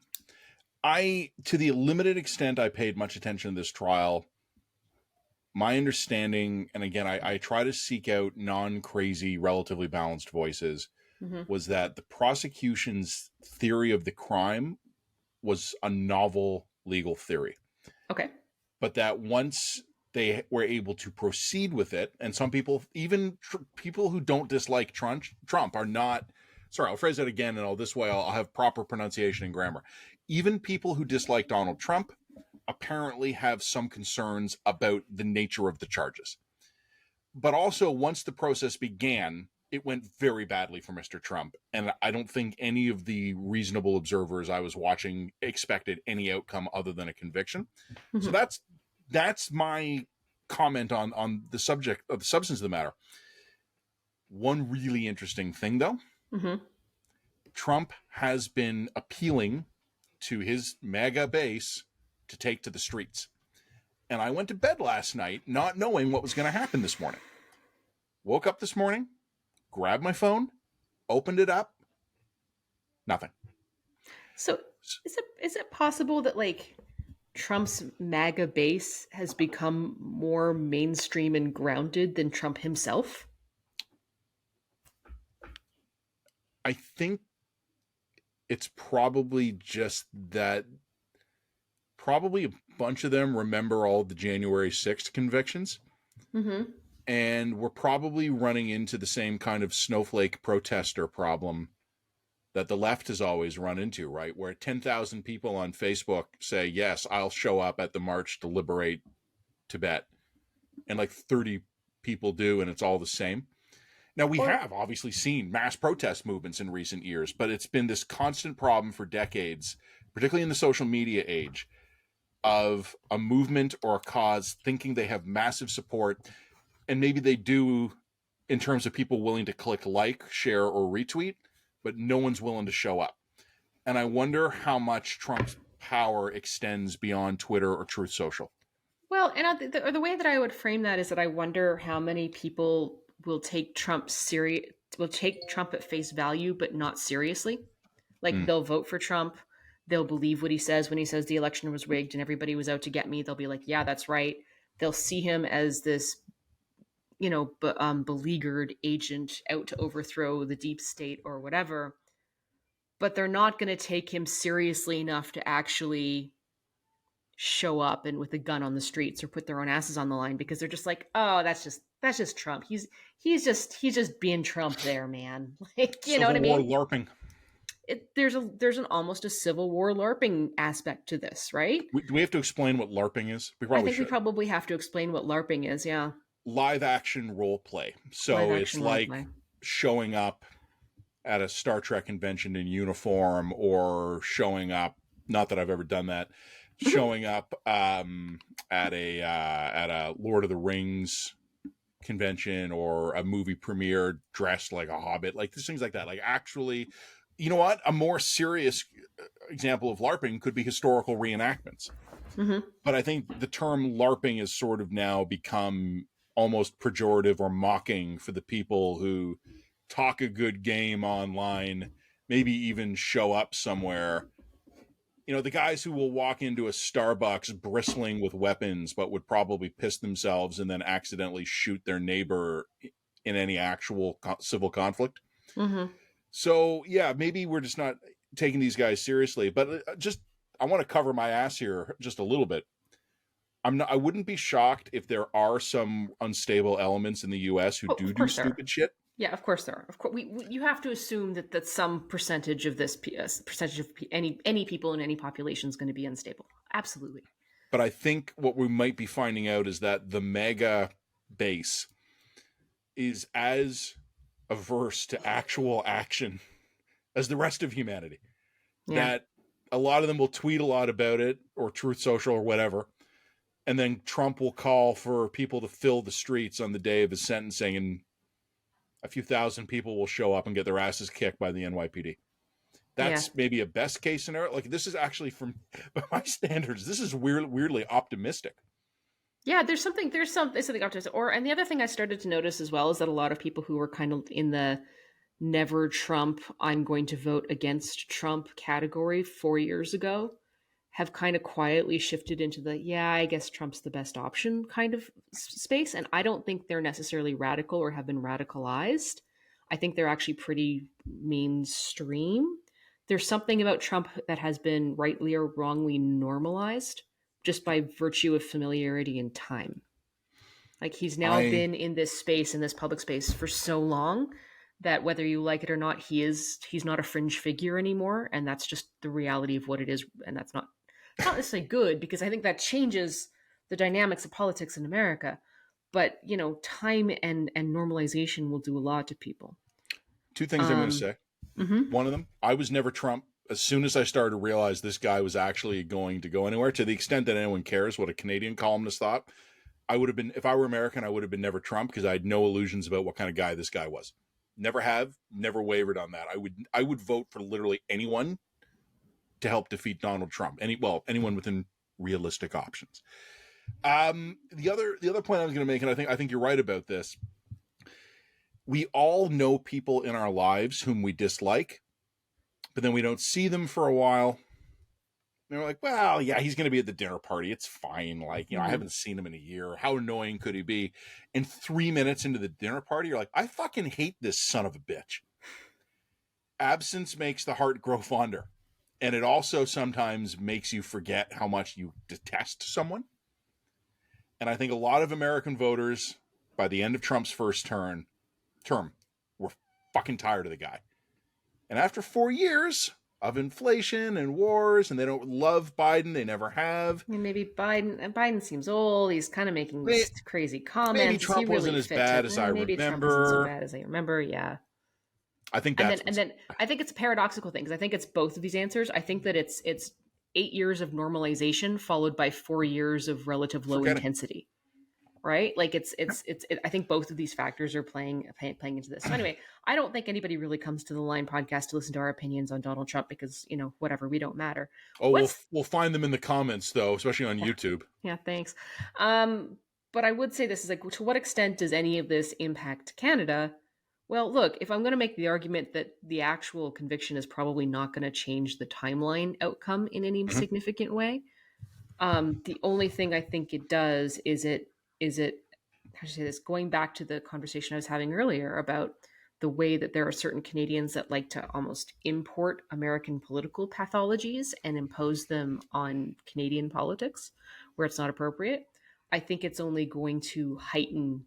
To the limited extent I paid much attention to this trial, my understanding, and again, I try to seek out non-crazy, relatively balanced voices, was that the prosecution's theory of the crime was a novel legal theory. Okay. But that once they were able to proceed with it, and some people, even people who don't dislike Trump are not, sorry, I'll phrase that again, and this way I'll have proper pronunciation and grammar. Even people who dislike Donald Trump apparently have some concerns about the nature of the charges. But also, once the process began, it went very badly for Mr. Trump. And I don't think any of the reasonable observers I was watching expected any outcome other than a conviction. So that's my comment on the subject of the substance of the matter. One really interesting thing, though, Trump has been appealing to his MAGA base to take to the streets. And I went to bed last night not knowing what was going to happen this morning. Woke up this morning, grabbed my phone, opened it up, nothing. So is it possible that like Trump's MAGA base has become more mainstream and grounded than Trump himself? I think it's probably just that probably a bunch of them remember all the January 6th convictions. And we're probably running into the same kind of snowflake protester problem that the left has always run into, right? Where 10,000 people on Facebook say, yes, I'll show up at the march to liberate Tibet. And like 30 people do, and it's all the same. Now, we have obviously seen mass protest movements in recent years, but it's been this constant problem for decades, particularly in the social media age, of a movement or a cause thinking they have massive support. And maybe they do in terms of people willing to click like, share, or retweet, but no one's willing to show up. And I wonder how much Trump's power extends beyond Twitter or Truth Social. Well, and the way that I would frame that is that I wonder how many people will take Trump at face value, but not seriously. Like they'll vote for Trump. They'll believe what he says when he says the election was rigged and everybody was out to get me. They'll be like, yeah, that's right. They'll see him as this, beleaguered agent out to overthrow the deep state or whatever. But they're not going to take him seriously enough to actually show up and with a gun on the streets or put their own asses on the line, because they're just like, oh, that's just Trump. He's just being Trump there, man. Like, you know what I mean? Civil War LARPing. There's an almost a Civil War LARPing aspect to this, right? Do we have to explain what LARPing is? We probably have to explain what LARPing is. Yeah. Live action role play. So it's like showing up at a Star Trek convention in uniform, or showing up, not that I've ever done that, showing up at a Lord of the Rings convention or a movie premiere dressed like a hobbit, like things like that. Like, actually, you know what? A more serious example of LARPing could be historical reenactments. But I think the term LARPing has sort of now become almost pejorative or mocking for the people who talk a good game online, maybe even show up somewhere. You know, the guys who will walk into a Starbucks bristling with weapons, but would probably piss themselves and then accidentally shoot their neighbor in any actual civil conflict. So, yeah, maybe we're just not taking these guys seriously. But I want to cover my ass here just a little bit. I wouldn't be shocked if there are some unstable elements in the U.S. who do stupid shit. Yeah, of course there are. Of course, you have to assume that some percentage of this percentage of any people in any population is going to be unstable. Absolutely. But I think what we might be finding out is that the MAGA base is as averse to actual action as the rest of humanity. Yeah. That a lot of them will tweet a lot about it, or Truth Social or whatever, and then Trump will call for people to fill the streets on the day of his sentencing, and a few thousand people will show up and get their asses kicked by the NYPD. That's maybe a best case scenario. Like, this is actually, from by my standards, this is weirdly optimistic. Yeah, there's something optimistic. And the other thing I started to notice as well is that a lot of people who were kind of in the never Trump, I'm going to vote against Trump category 4 years ago have kind of quietly shifted into the, I guess Trump's the best option kind of space. And I don't think they're necessarily radical or have been radicalized. I think they're actually pretty mainstream. There's something about Trump that has been rightly or wrongly normalized just by virtue of familiarity and time. Like, he's now been in this space, in this public space, for so long that whether you like it or not, he's not a fringe figure anymore. And that's just the reality of what it is. And that's not necessarily good, because I think that changes the dynamics of politics in America. But, time and normalization will do a lot to people. Two things I'm going to say. Mm-hmm. One of them, I was never Trump. As soon as I started to realize this guy was actually going to go anywhere, to the extent that anyone cares what a Canadian columnist thought, I would have been, if I were American, I would have been never Trump, because I had no illusions about what kind of guy this guy was. Never have, never wavered on that. I would vote for literally anyone to help defeat Donald Trump. Anyone within realistic options. The other point I was going to make, and I think you're right about this. We all know people in our lives whom we dislike, but then we don't see them for a while. And we're like, well, yeah, he's going to be at the dinner party. It's fine. Like, I haven't seen him in a year. How annoying could he be? And 3 minutes into the dinner party, you're like, I fucking hate this son of a bitch. Absence makes the heart grow fonder. And it also sometimes makes you forget how much you detest someone. And I think a lot of American voters, by the end of Trump's first term, were fucking tired of the guy. And after 4 years of inflation and wars, and they don't love Biden, they never have. And maybe Biden seems old. He's kind of making these crazy comments. Maybe Trump wasn't as bad as I remember. Maybe Trump wasn't so bad as I remember. Yeah. I think that's and then I think it's a paradoxical thing, because I think it's both of these answers. I think that it's 8 years of normalization followed by 4 years of relative low intensity. Right? Like it's I think both of these factors are playing into this. So anyway, I don't think anybody really comes to the Line podcast to listen to our opinions on Donald Trump, because, whatever, we don't matter. Oh, we'll find them in the comments though, especially on YouTube. Yeah, thanks. But I would say this is like, to what extent does any of this impact Canada? Well, look, if I'm going to make the argument that the actual conviction is probably not going to change the timeline outcome in any significant way, the only thing I think it does is how to say this, going back to the conversation I was having earlier about the way that there are certain Canadians that like to almost import American political pathologies and impose them on Canadian politics where it's not appropriate. I think it's only going to heighten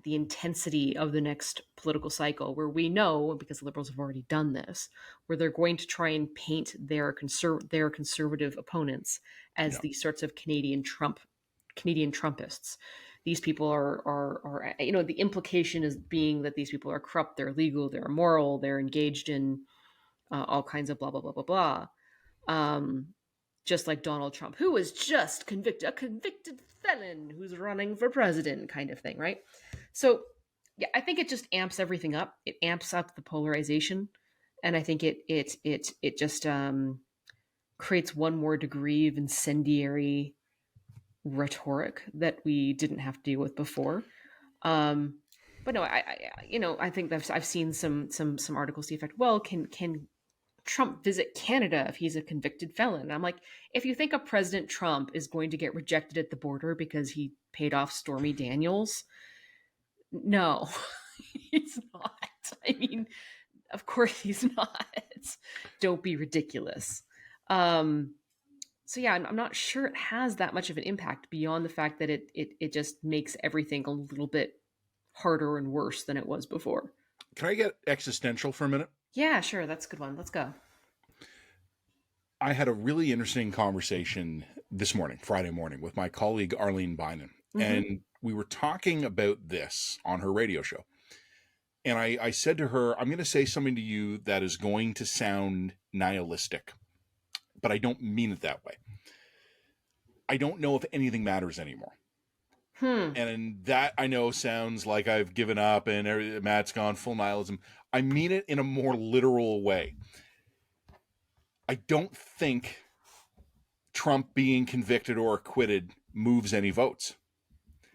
the intensity of the next political cycle, where we know, because the Liberals have already done this, where they're going to try and paint their conservative opponents as these sorts of Canadian Trumpists. These people are the implication is being that these people are corrupt, they're illegal, they're immoral, they're engaged in all kinds of blah, blah, blah, blah, blah. Just like Donald Trump, who was just a convicted felon who's running for president kind of thing, right? So yeah, I think it just amps everything up. It amps up the polarization. And I think it just creates one more degree of incendiary rhetoric that we didn't have to deal with before. But no, I think that I've seen some articles to the effect, well, can Trump visit Canada if he's a convicted felon? And I'm like, if you think a President Trump is going to get rejected at the border because he paid off Stormy Daniels, no, he's not. I mean, of course he's not. Don't be ridiculous. So yeah, I'm not sure it has that much of an impact beyond the fact that it just makes everything a little bit harder and worse than it was before. Can I get existential for a minute? Yeah, sure. That's a good one. Let's go. I had a really interesting conversation this morning, Friday morning, with my colleague Arlene Bynan. Mm-hmm. And we were talking about this on her radio show. And I said to her, I'm going to say something to you that is going to sound nihilistic, but I don't mean it that way. I don't know if anything matters anymore. And that, I know, sounds like I've given up and Matt's gone full nihilism. I mean it in a more literal way. I don't think Trump being convicted or acquitted moves any votes.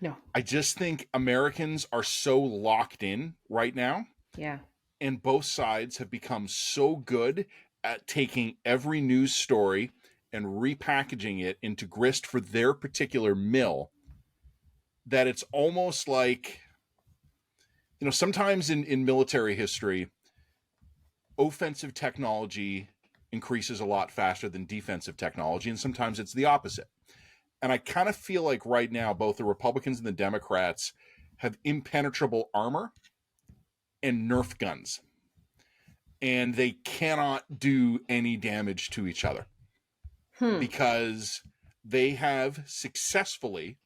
No. I just think Americans are so locked in right now. Yeah. And both sides have become so good at taking every news story and repackaging it into grist for their particular mill that it's almost like, sometimes in military history, offensive technology increases a lot faster than defensive technology, and sometimes it's the opposite. And I kind of feel like right now, both the Republicans and the Democrats have impenetrable armor and Nerf guns, and they cannot do any damage to each other because they have successfully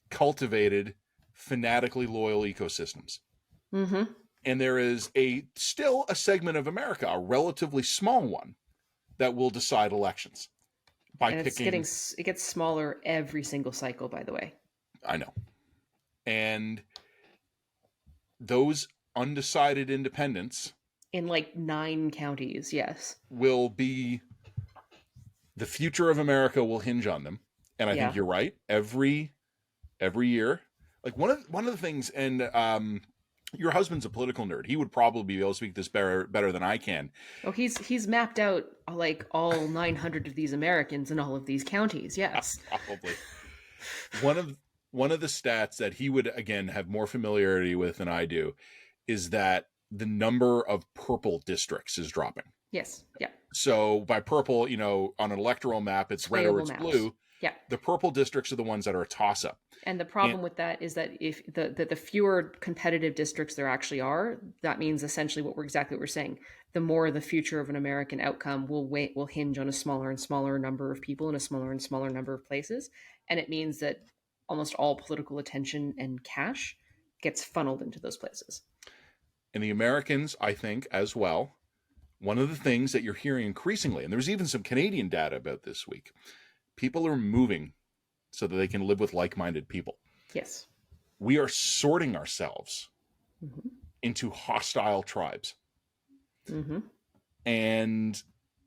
cultivated fanatically loyal ecosystems. Mm-hmm. And there is still a segment of America, a relatively small one, that will decide elections by picking. It gets smaller every single cycle, by the way. I know. And those undecided independents in like 9 counties, yes, will be the future of America will hinge on them. And I think you're right. Every year, like one of the things, and your husband's a political nerd. He would probably be able to speak this better than I can. Oh, he's mapped out like all 900 of these Americans in all of these counties. Yes, probably. One of the stats that he would again have more familiarity with than I do is that the number of purple districts is dropping. Yes. Yeah. So by purple, on an electoral map, it's red or it's blue. Yeah. The purple districts are the ones that are a toss-up. And the problem with that is that if the fewer competitive districts there actually are, that means essentially what we're saying. The more the future of an American outcome will hinge on a smaller and smaller number of people in a smaller and smaller number of places. And it means that almost all political attention and cash gets funneled into those places. And the Americans, I think, as well, one of the things that you're hearing increasingly, and there was even some Canadian data about this week, people are moving so that they can live with like-minded people. Yes. We are sorting ourselves into hostile tribes. Mm-hmm. And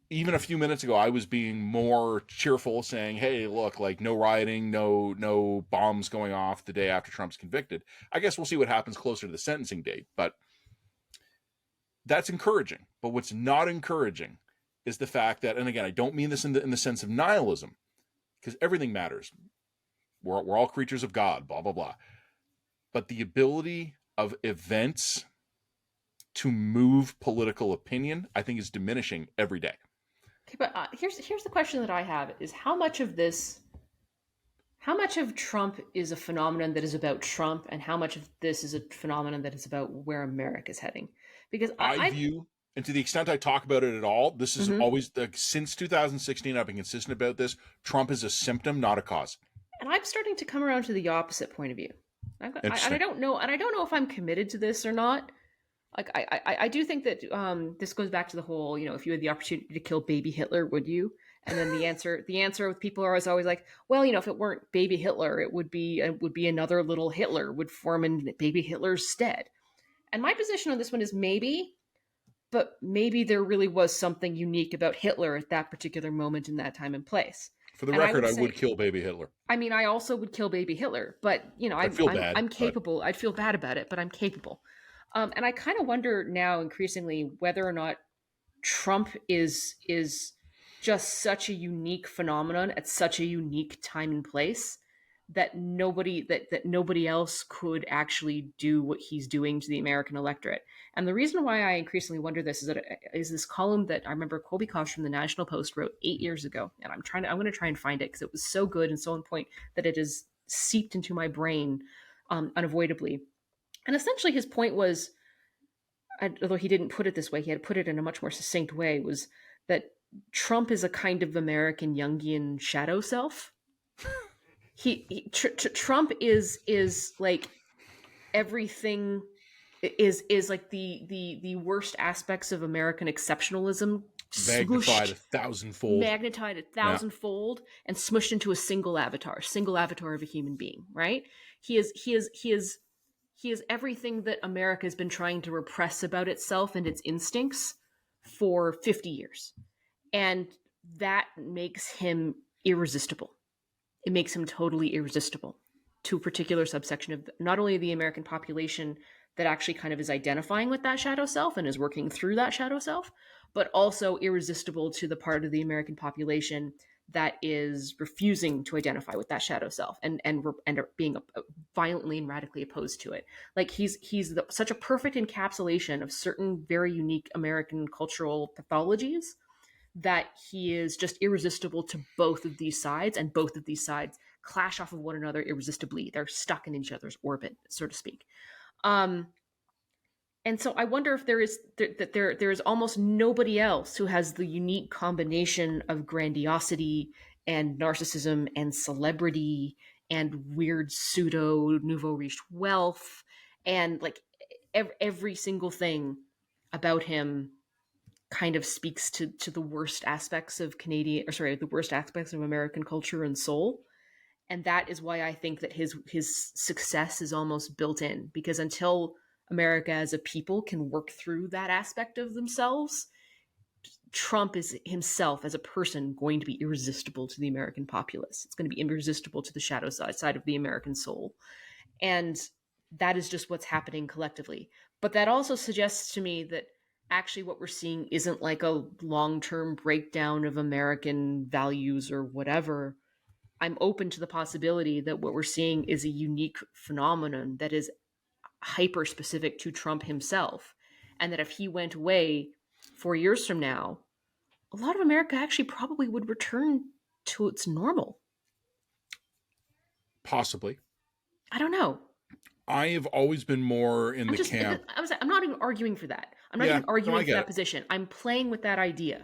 even a few minutes ago, I was being more cheerful, saying, hey, look, like no rioting, no bombs going off the day after Trump's convicted. I guess we'll see what happens closer to the sentencing date. But that's encouraging. But what's not encouraging is the fact that, and again, I don't mean this in the sense of nihilism, because everything matters. We're all creatures of God, blah, blah, blah. But the ability of events to move political opinion, I think, is diminishing every day. Okay, but here's the question that I have is how much of Trump is a phenomenon that is about Trump, and how much of this is a phenomenon that is about where America is heading? Because I view, and to the extent I talk about it at all, this is always since 2016, I've been consistent about this. Trump is a symptom, not a cause. And I'm starting to come around to the opposite point of view. And I don't know if I'm committed to this or not. Like I do think that this goes back to the whole, if you had the opportunity to kill baby Hitler, would you? And then the answer with people are always like, well, if it weren't baby Hitler, it would be another little Hitler would form in baby Hitler's stead. And my position on this one is maybe, but maybe there really was something unique about Hitler at that particular moment in that time and place. For the record, I would kill baby Hitler. I mean, I also would kill baby Hitler, but I'm capable. I'd feel bad about it, but I'm capable. And I kind of wonder now increasingly whether or not Trump is just such a unique phenomenon at such a unique time and place that nobody else could actually do what he's doing to the American electorate. And the reason why I increasingly wonder this is this column that I remember Colby Kosh from the National Post wrote 8 years ago, and I'm going to try and find it because it was so good and so on point that it is seeped into my brain unavoidably. And essentially his point was, although he didn't put it this way, he had put it in a much more succinct way, was that Trump is a kind of American Jungian shadow self. Trump is like everything is like the worst aspects of American exceptionalism magnified smooshed, 1,000-fold, magnetized 1,000-fold, and smushed into a single avatar of a human being. Right? He is everything that America has been trying to repress about itself and its instincts for 50 years, and that makes him irresistible. It makes him totally irresistible to a particular subsection of not only the American population that actually kind of is identifying with that shadow self and is working through that shadow self, but also irresistible to the part of the American population that is refusing to identify with that shadow self and being violently and radically opposed to it. Like he's such a perfect encapsulation of certain very unique American cultural pathologies that he is just irresistible to both of these sides, and both of these sides clash off of one another irresistibly. They're stuck in each other's orbit, so to speak. And so I wonder if there is almost nobody else who has the unique combination of grandiosity and narcissism and celebrity and weird pseudo nouveau riche wealth and like every single thing about him kind of speaks to the worst aspects of the worst aspects of American culture and soul. And that is why I think that his success is almost built in, because until America as a people can work through that aspect of themselves, Trump is himself as a person going to be irresistible to the American populace. It's going to be irresistible to the shadow side of the American soul. And that is just what's happening collectively. But that also suggests to me that actually what we're seeing isn't like a long-term breakdown of American values or whatever. I'm open to the possibility that what we're seeing is a unique phenomenon that is hyper specific to Trump himself. And that if he went away 4 years from now, a lot of America actually probably would return to its normal. Possibly. I don't know. I have always been more in the camp. I'm not even arguing for that. I'm not even arguing for that position. I'm playing with that idea.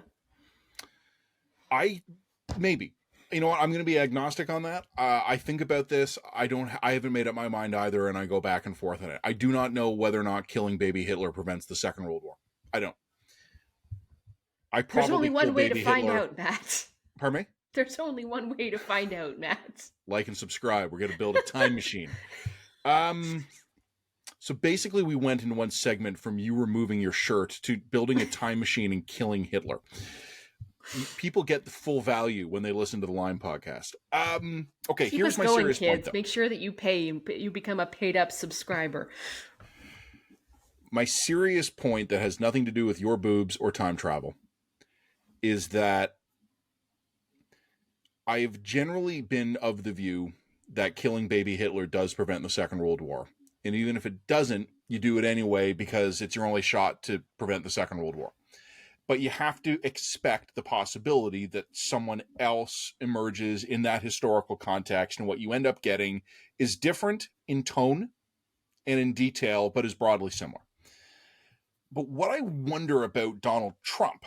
Maybe. You know what? I'm going to be agnostic on that. I think about this. I haven't made up my mind either, and I go back and forth on it. I do not know whether or not killing baby Hitler prevents the Second World War. I don't. There's only one way to find out, Matt. Pardon me? There's only one way to find out, Matt. Like and subscribe. We're going to build a time machine. So basically we went in one segment from you removing your shirt to building a time machine and killing Hitler. People get the full value when they listen to the Lime podcast. Okay, here's my serious point, though. Make sure that you become a paid up subscriber. My serious point that has nothing to do with your boobs or time travel is that I've generally been of the view that killing baby Hitler does prevent the Second World War. And even if it doesn't, you do it anyway because it's your only shot to prevent the Second World War. But you have to expect the possibility that someone else emerges in that historical context, and what you end up getting is different in tone and in detail, but is broadly similar. But what I wonder about Donald Trump,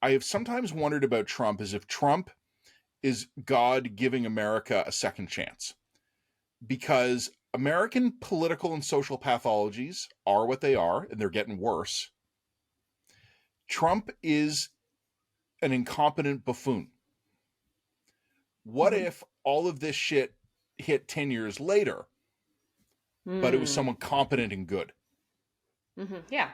I have sometimes wondered about Trump as if Trump is God giving America a second chance. Because American political and social pathologies are what they are, and they're getting worse. Trump is an incompetent buffoon. What if all of this shit hit 10 years later, but it was someone competent and good? Yeah.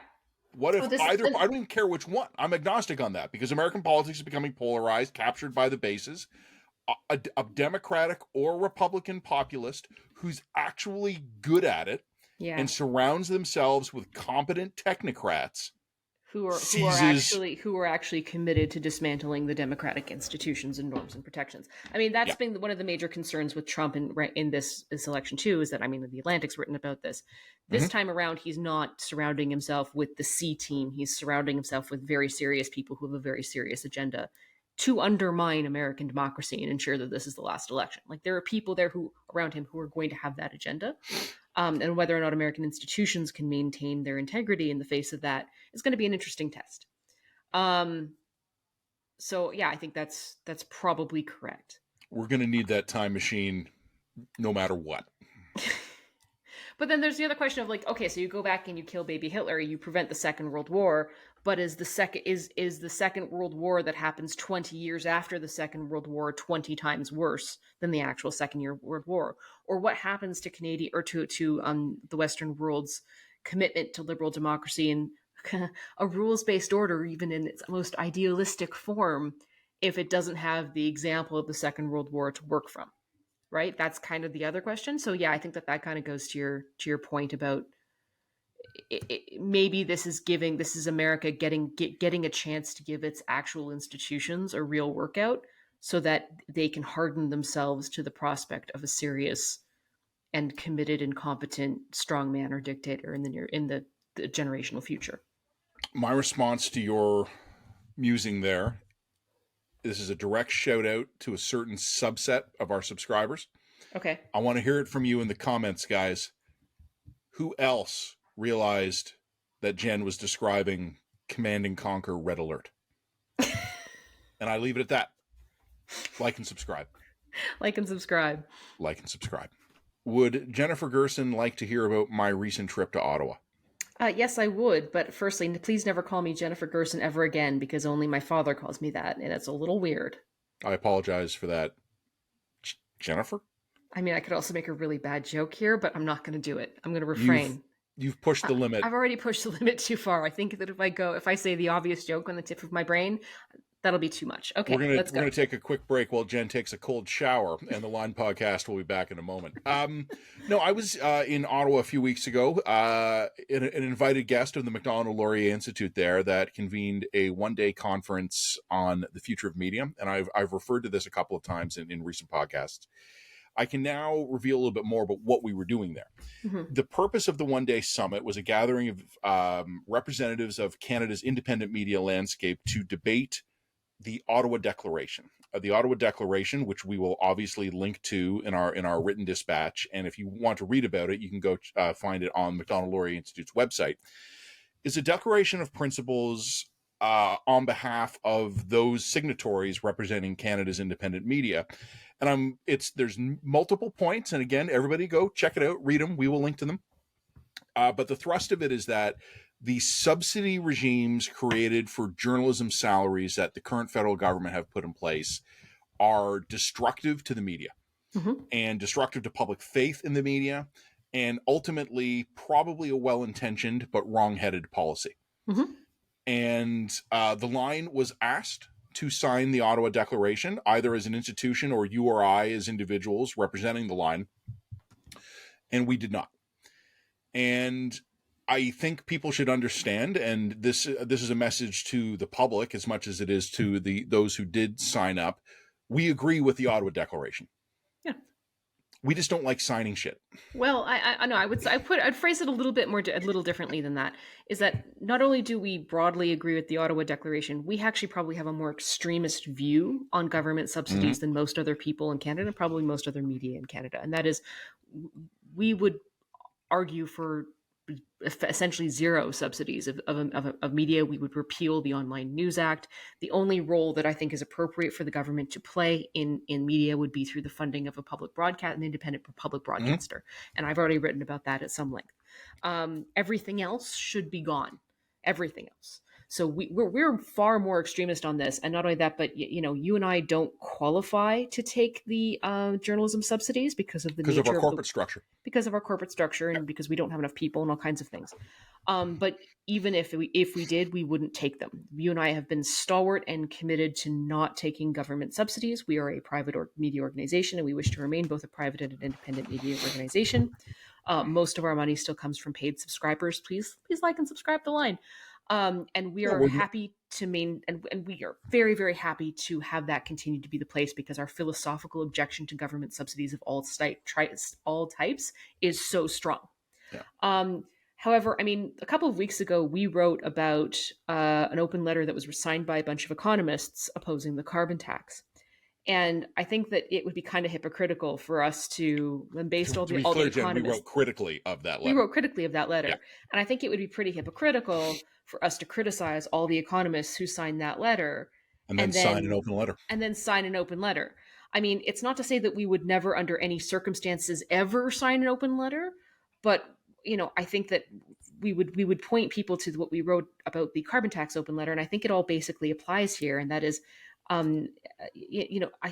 What if I don't even care which one. I'm agnostic on that because American politics is becoming polarized, captured by the bases. A Democratic or Republican populist who's actually good at it and surrounds themselves with competent technocrats who are actually committed to dismantling the democratic institutions and norms and protections. I mean, that's been one of the major concerns with Trump in this election too, is that, I mean, the Atlantic's written about this. This time around, he's not surrounding himself with the C team. He's surrounding himself with very serious people who have a very serious agenda to undermine American democracy and ensure that this is the last election. Like, there are people there around him who are going to have that agenda. And whether or not American institutions can maintain their integrity in the face of that is going to be an interesting test. So yeah, I think that's probably correct. We're going to need that time machine no matter what. But then there's the other question of like, okay, so you go back and you kill baby Hitler, you prevent the Second World War, but is the Second World War that happens 20 years after the Second World War 20 times worse than the actual Second World War? Or what happens to Canadian or to the Western world's commitment to liberal democracy and a rules-based order, even in its most idealistic form, if it doesn't have the example of the Second World War to work from? Right? That's kind of the other question. So yeah, I think that kind of goes to your point about maybe this is America getting a chance to give its actual institutions a real workout so that they can harden themselves to the prospect of a serious and committed and competent strongman or dictator in the generational future. My response to your musing there, this is a direct shout out to a certain subset of our subscribers. Okay. I want to hear it from you in the comments, guys. Who else realized that Jen was describing Command and Conquer Red Alert? And I leave it at that. Like and subscribe. Like and subscribe. Like and subscribe. Would Jennifer Gerson like to hear about my recent trip to Ottawa? Yes, I would. But firstly, please never call me Jennifer Gerson ever again, because only my father calls me that, and it's a little weird. I apologize for that. Jennifer? I mean, I could also make a really bad joke here, but I'm not going to do it. I'm going to refrain. You've pushed the limit. I've already pushed the limit too far. I think that if I say the obvious joke on the tip of my brain, that'll be too much. Okay, we're gonna take a quick break while Jen takes a cold shower, and the Line Podcast will be back in a moment. No, I was in Ottawa a few weeks ago, an invited guest of the Macdonald-Laurier Institute there that convened a one-day conference on the future of media, and I've referred to this a couple of times in recent podcasts. I can now reveal a little bit more about what we were doing there. Mm-hmm. The purpose of the one-day summit was a gathering of representatives of Canada's independent media landscape to debate the Ottawa Declaration. The Ottawa Declaration, which we will obviously link to in our written dispatch, and if you want to read about it, you can go find it on Macdonald-Laurier Institute's website, is a declaration of principles on behalf of those signatories representing Canada's independent media. And there's multiple points, and again, everybody go check it out, read them. We will link to them. But the thrust of it is that the subsidy regimes created for journalism salaries that the current federal government have put in place are destructive to the media, mm-hmm. and destructive to public faith in the media, and ultimately probably a well-intentioned but wrong-headed policy. Mm-hmm. And the Line was asked to sign the Ottawa Declaration, either as an institution or you or I as individuals representing the Line, and we did not. And I think people should understand, and this is a message to the public as much as it is to those who did sign up. We agree with the Ottawa Declaration. Yeah, we just don't like signing shit. Well, I know I'd phrase it a little differently than that. Is that not only do we broadly agree with the Ottawa Declaration, we actually probably have a more extremist view on government subsidies, mm-hmm. than most other people in Canada, and probably most other media in Canada, and that is, we would argue for essentially zero subsidies of media. We would repeal the Online News Act. The only role that I think is appropriate for the government to play in media would be through the funding of an independent public broadcaster. Mm-hmm. And I've already written about that at some length. Everything else should be gone. Everything else. So we're far more extremist on this, and not only that, but you and I don't qualify to take the journalism subsidies because of our corporate structure. Because of our corporate structure, and because we don't have enough people and all kinds of things. But even if we did, we wouldn't take them. You and I have been stalwart and committed to not taking government subsidies. We are a private media organization, and we wish to remain both a private and an independent media organization. Most of our money still comes from paid subscribers. Please like and subscribe to the Line. And we are happy to and we are very, very happy to have that continue to be the place, because our philosophical objection to government subsidies of all types is so strong. Yeah. However, a couple of weeks ago, we wrote about an open letter that was signed by a bunch of economists opposing the carbon tax. And I think that it would be kind of hypocritical for us to, based on all the economists, we wrote critically of that letter. Yeah. And I think it would be pretty hypocritical for us to criticize all the economists who signed that letter And then sign an open letter. And then sign an open letter. I mean, it's not to say that we would never, under any circumstances, ever sign an open letter, but I think that we would point people to what we wrote about the carbon tax open letter, and I think it all basically applies here, and that is, I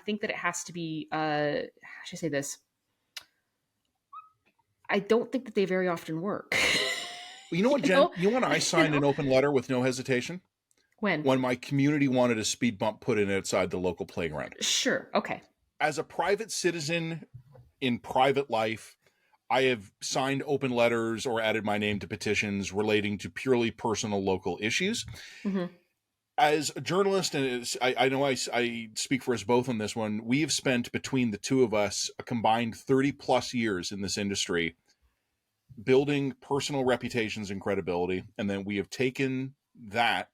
think that it has to be. How should I say this? I don't think that they very often work. You know what, Jen? You know when I signed an open letter with no hesitation? When my community wanted a speed bump put in outside the local playground. Sure. Okay. As a private citizen in private life, I have signed open letters or added my name to petitions relating to purely personal local issues. Mm-hmm. As a journalist, and I know I speak for us both on this one, we have spent between the two of us a combined 30 plus years in this industry building personal reputations and credibility. And then we have taken that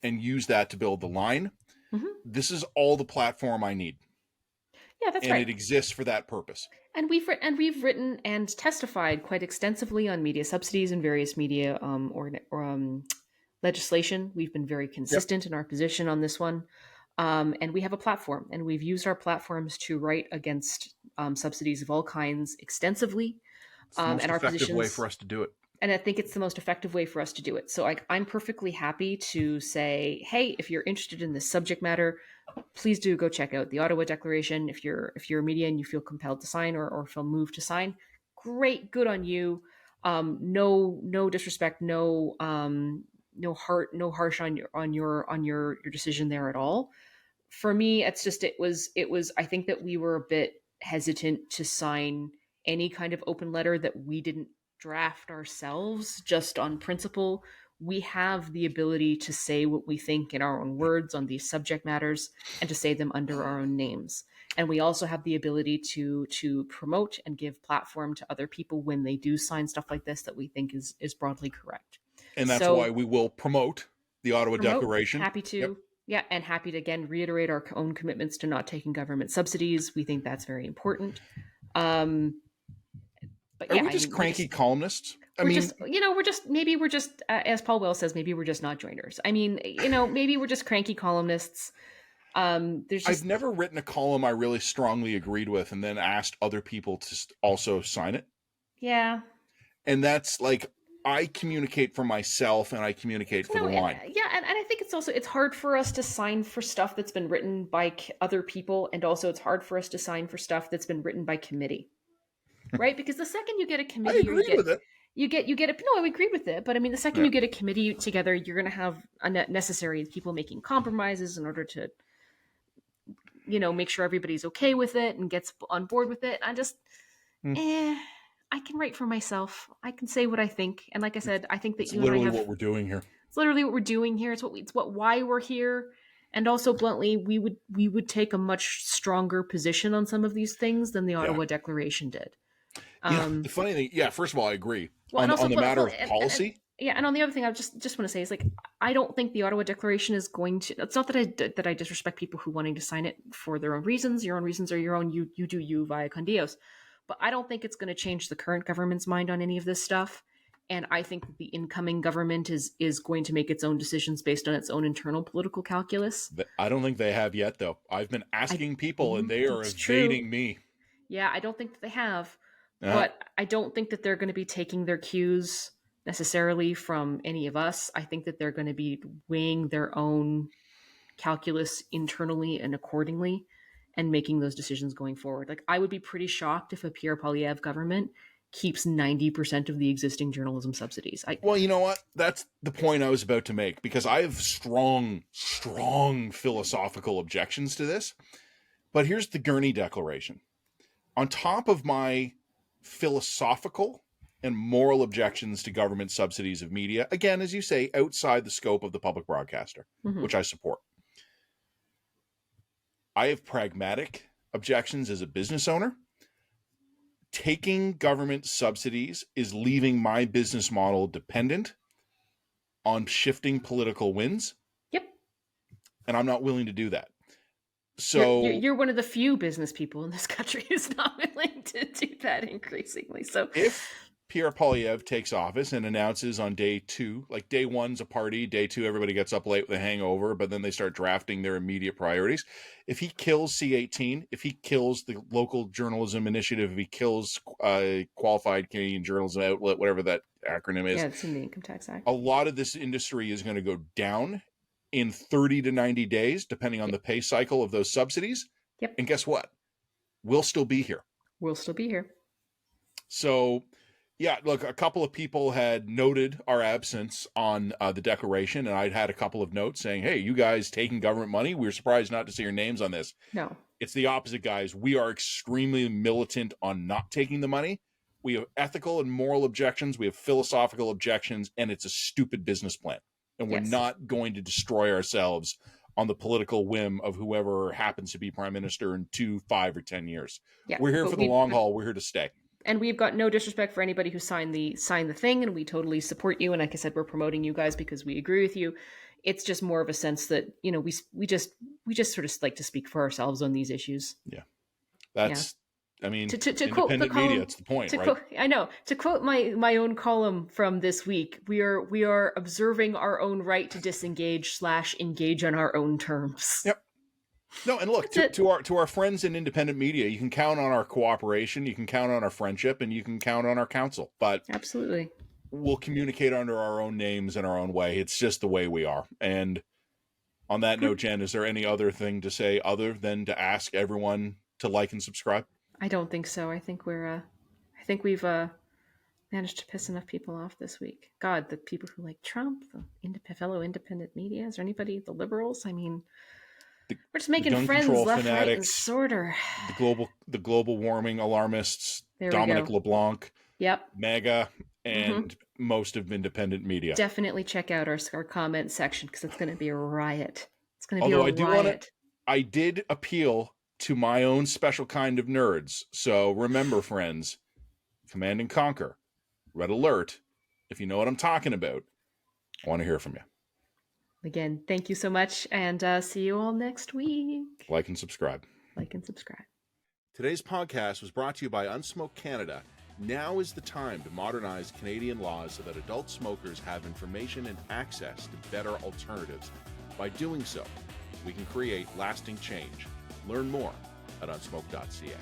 and use that to build the line. Mm-hmm. This is all the platform I need. Yeah, that's right. And it exists for that purpose. And we've written and testified quite extensively on media subsidies and various media legislation. We've been very consistent in our position on this one. And we have a platform, and we've used our platforms to write against subsidies of all kinds extensively. It's the most effective way for us to do it. And I think it's the most effective way for us to do it. So I'm perfectly happy to say, hey, if you're interested in this subject matter, please do go check out the Ottawa Declaration. If you're a media and you feel compelled to sign or feel moved to sign, great, good on you. No disrespect, no harsh on your decision there at all. For me, it's just it was. I think that we were a bit hesitant to sign any kind of open letter that we didn't draft ourselves just on principle. We have the ability to say what we think in our own words on these subject matters and to say them under our own names. And we also have the ability to promote and give platform to other people when they do sign stuff like this that we think is broadly correct. And that's why we will promote the Ottawa Declaration. Happy to. Yep. Yeah, and happy to, again, reiterate our own commitments to not taking government subsidies. We think that's very important. But are we just cranky columnists? We're just, as Paul Wells says, maybe we're just not joiners. I mean, maybe we're just cranky columnists. I've never written a column I really strongly agreed with and then asked other people to also sign it. Yeah. And that's like, I communicate for myself and I communicate for the line. Yeah, and I think it's hard for us to sign for stuff that's been written by other people, and also it's hard for us to sign for stuff that's been written by committee. Right? Because the second you get a committee, I agree with it. I agree with it. But I mean, the second you get a committee together, you're going to have unnecessary people making compromises in order to, make sure everybody's okay with it and gets on board with it. I just, I can write for myself. I can say what I think. And like I said, I think that it's literally what we're doing here. It's literally what we're doing here. It's why we're here. And also, bluntly, we would take a much stronger position on some of these things than the Ottawa Declaration did. The funny thing, first of all, I agree on the matter of policy. And on the other thing, I just want to say is, like, I don't think the Ottawa Declaration is going to. It's not that I disrespect people who wanting to sign it for their own reasons. Your own reasons are your own. You do you via con Dios. But I don't think it's going to change the current government's mind on any of this stuff. And I think that the incoming government is going to make its own decisions based on its own internal political calculus. I don't think they have yet, though. I've been asking people, and they are evading me. Yeah, I don't think that they have. But I don't think that they're going to be taking their cues necessarily from any of us. I think that they're going to be weighing their own calculus internally and accordingly and making those decisions going forward. Like, I would be pretty shocked if a Pierre Poilievre government keeps 90% of the existing journalism subsidies. Well, you know what? That's the point I was about to make, because I have strong philosophical objections to this. But here's the Gurney Declaration. On top of my philosophical and moral objections to government subsidies of media, again, as you say, outside the scope of the public broadcaster, which I support, I have pragmatic objections as a business owner. Taking government subsidies is leaving my business model dependent on shifting political winds. Yep. And I'm not willing to do that. So you're one of the few business people in this country who's not willing to do that increasingly. So Pierre Poilievre takes office and announces on day 2, like day 1's a party, day 2 everybody gets up late with a hangover, but then they start drafting their immediate priorities. If he kills C18, if he kills the local journalism initiative, if he kills Qualified Canadian Journalism Outlet, whatever that acronym is. Yeah, it's in the Income Tax Act. A lot of this industry is going to go down in 30 to 90 days, depending on the pay cycle of those subsidies. Yep. And guess what? We'll still be here. We'll still be here. So, yeah, look, a couple of people had noted our absence on the Declaration, and I'd had a couple of notes saying, hey, you guys taking government money? We were surprised not to see your names on this. No. It's the opposite, guys. We are extremely militant on not taking the money. We have ethical and moral objections. We have philosophical objections, and it's a stupid business plan. And we're not going to destroy ourselves on the political whim of whoever happens to be prime minister in 2, 5, or 10 years. Yeah, we're here for the long haul. We're here to stay. And we've got no disrespect for anybody who signed the thing, and we totally support you. And like I said, we're promoting you guys because we agree with you. It's just more of a sense that, you know, we just sort of like to speak for ourselves on these issues. Yeah, that's. I mean, to quote the column, media, it's the point, right? I know. To quote my own column from this week, we are observing our own right to disengage / engage on our own terms. Yep. No, and look, to our friends in independent media, you can count on our cooperation, you can count on our friendship, and you can count on our counsel. But absolutely, we'll communicate under our own names in our own way. It's just the way we are. And on that note, Jen, is there any other thing to say other than to ask everyone to like and subscribe? I don't think so. I think we've managed to piss enough people off this week. God, the people who like Trump, the fellow independent media, is there anybody, the liberals? I mean, we're just making friends left, fanatics, right, and sorter. The global warming alarmists, Dominic LeBlanc, MAGA, and most of independent media. Definitely check out our comment section because it's going to be a riot. It's going to be a riot. I did appeal to my own special kind of nerds. So remember, friends, Command and Conquer, Red Alert, if you know what I'm talking about, I want to hear from you. Again, thank you so much, and see you all next week. Like and subscribe. Like and subscribe. Today's podcast was brought to you by Unsmoke Canada. Now is the time to modernize Canadian laws so that adult smokers have information and access to better alternatives. By doing so, we can create lasting change. Learn more at Unsmoke.ca.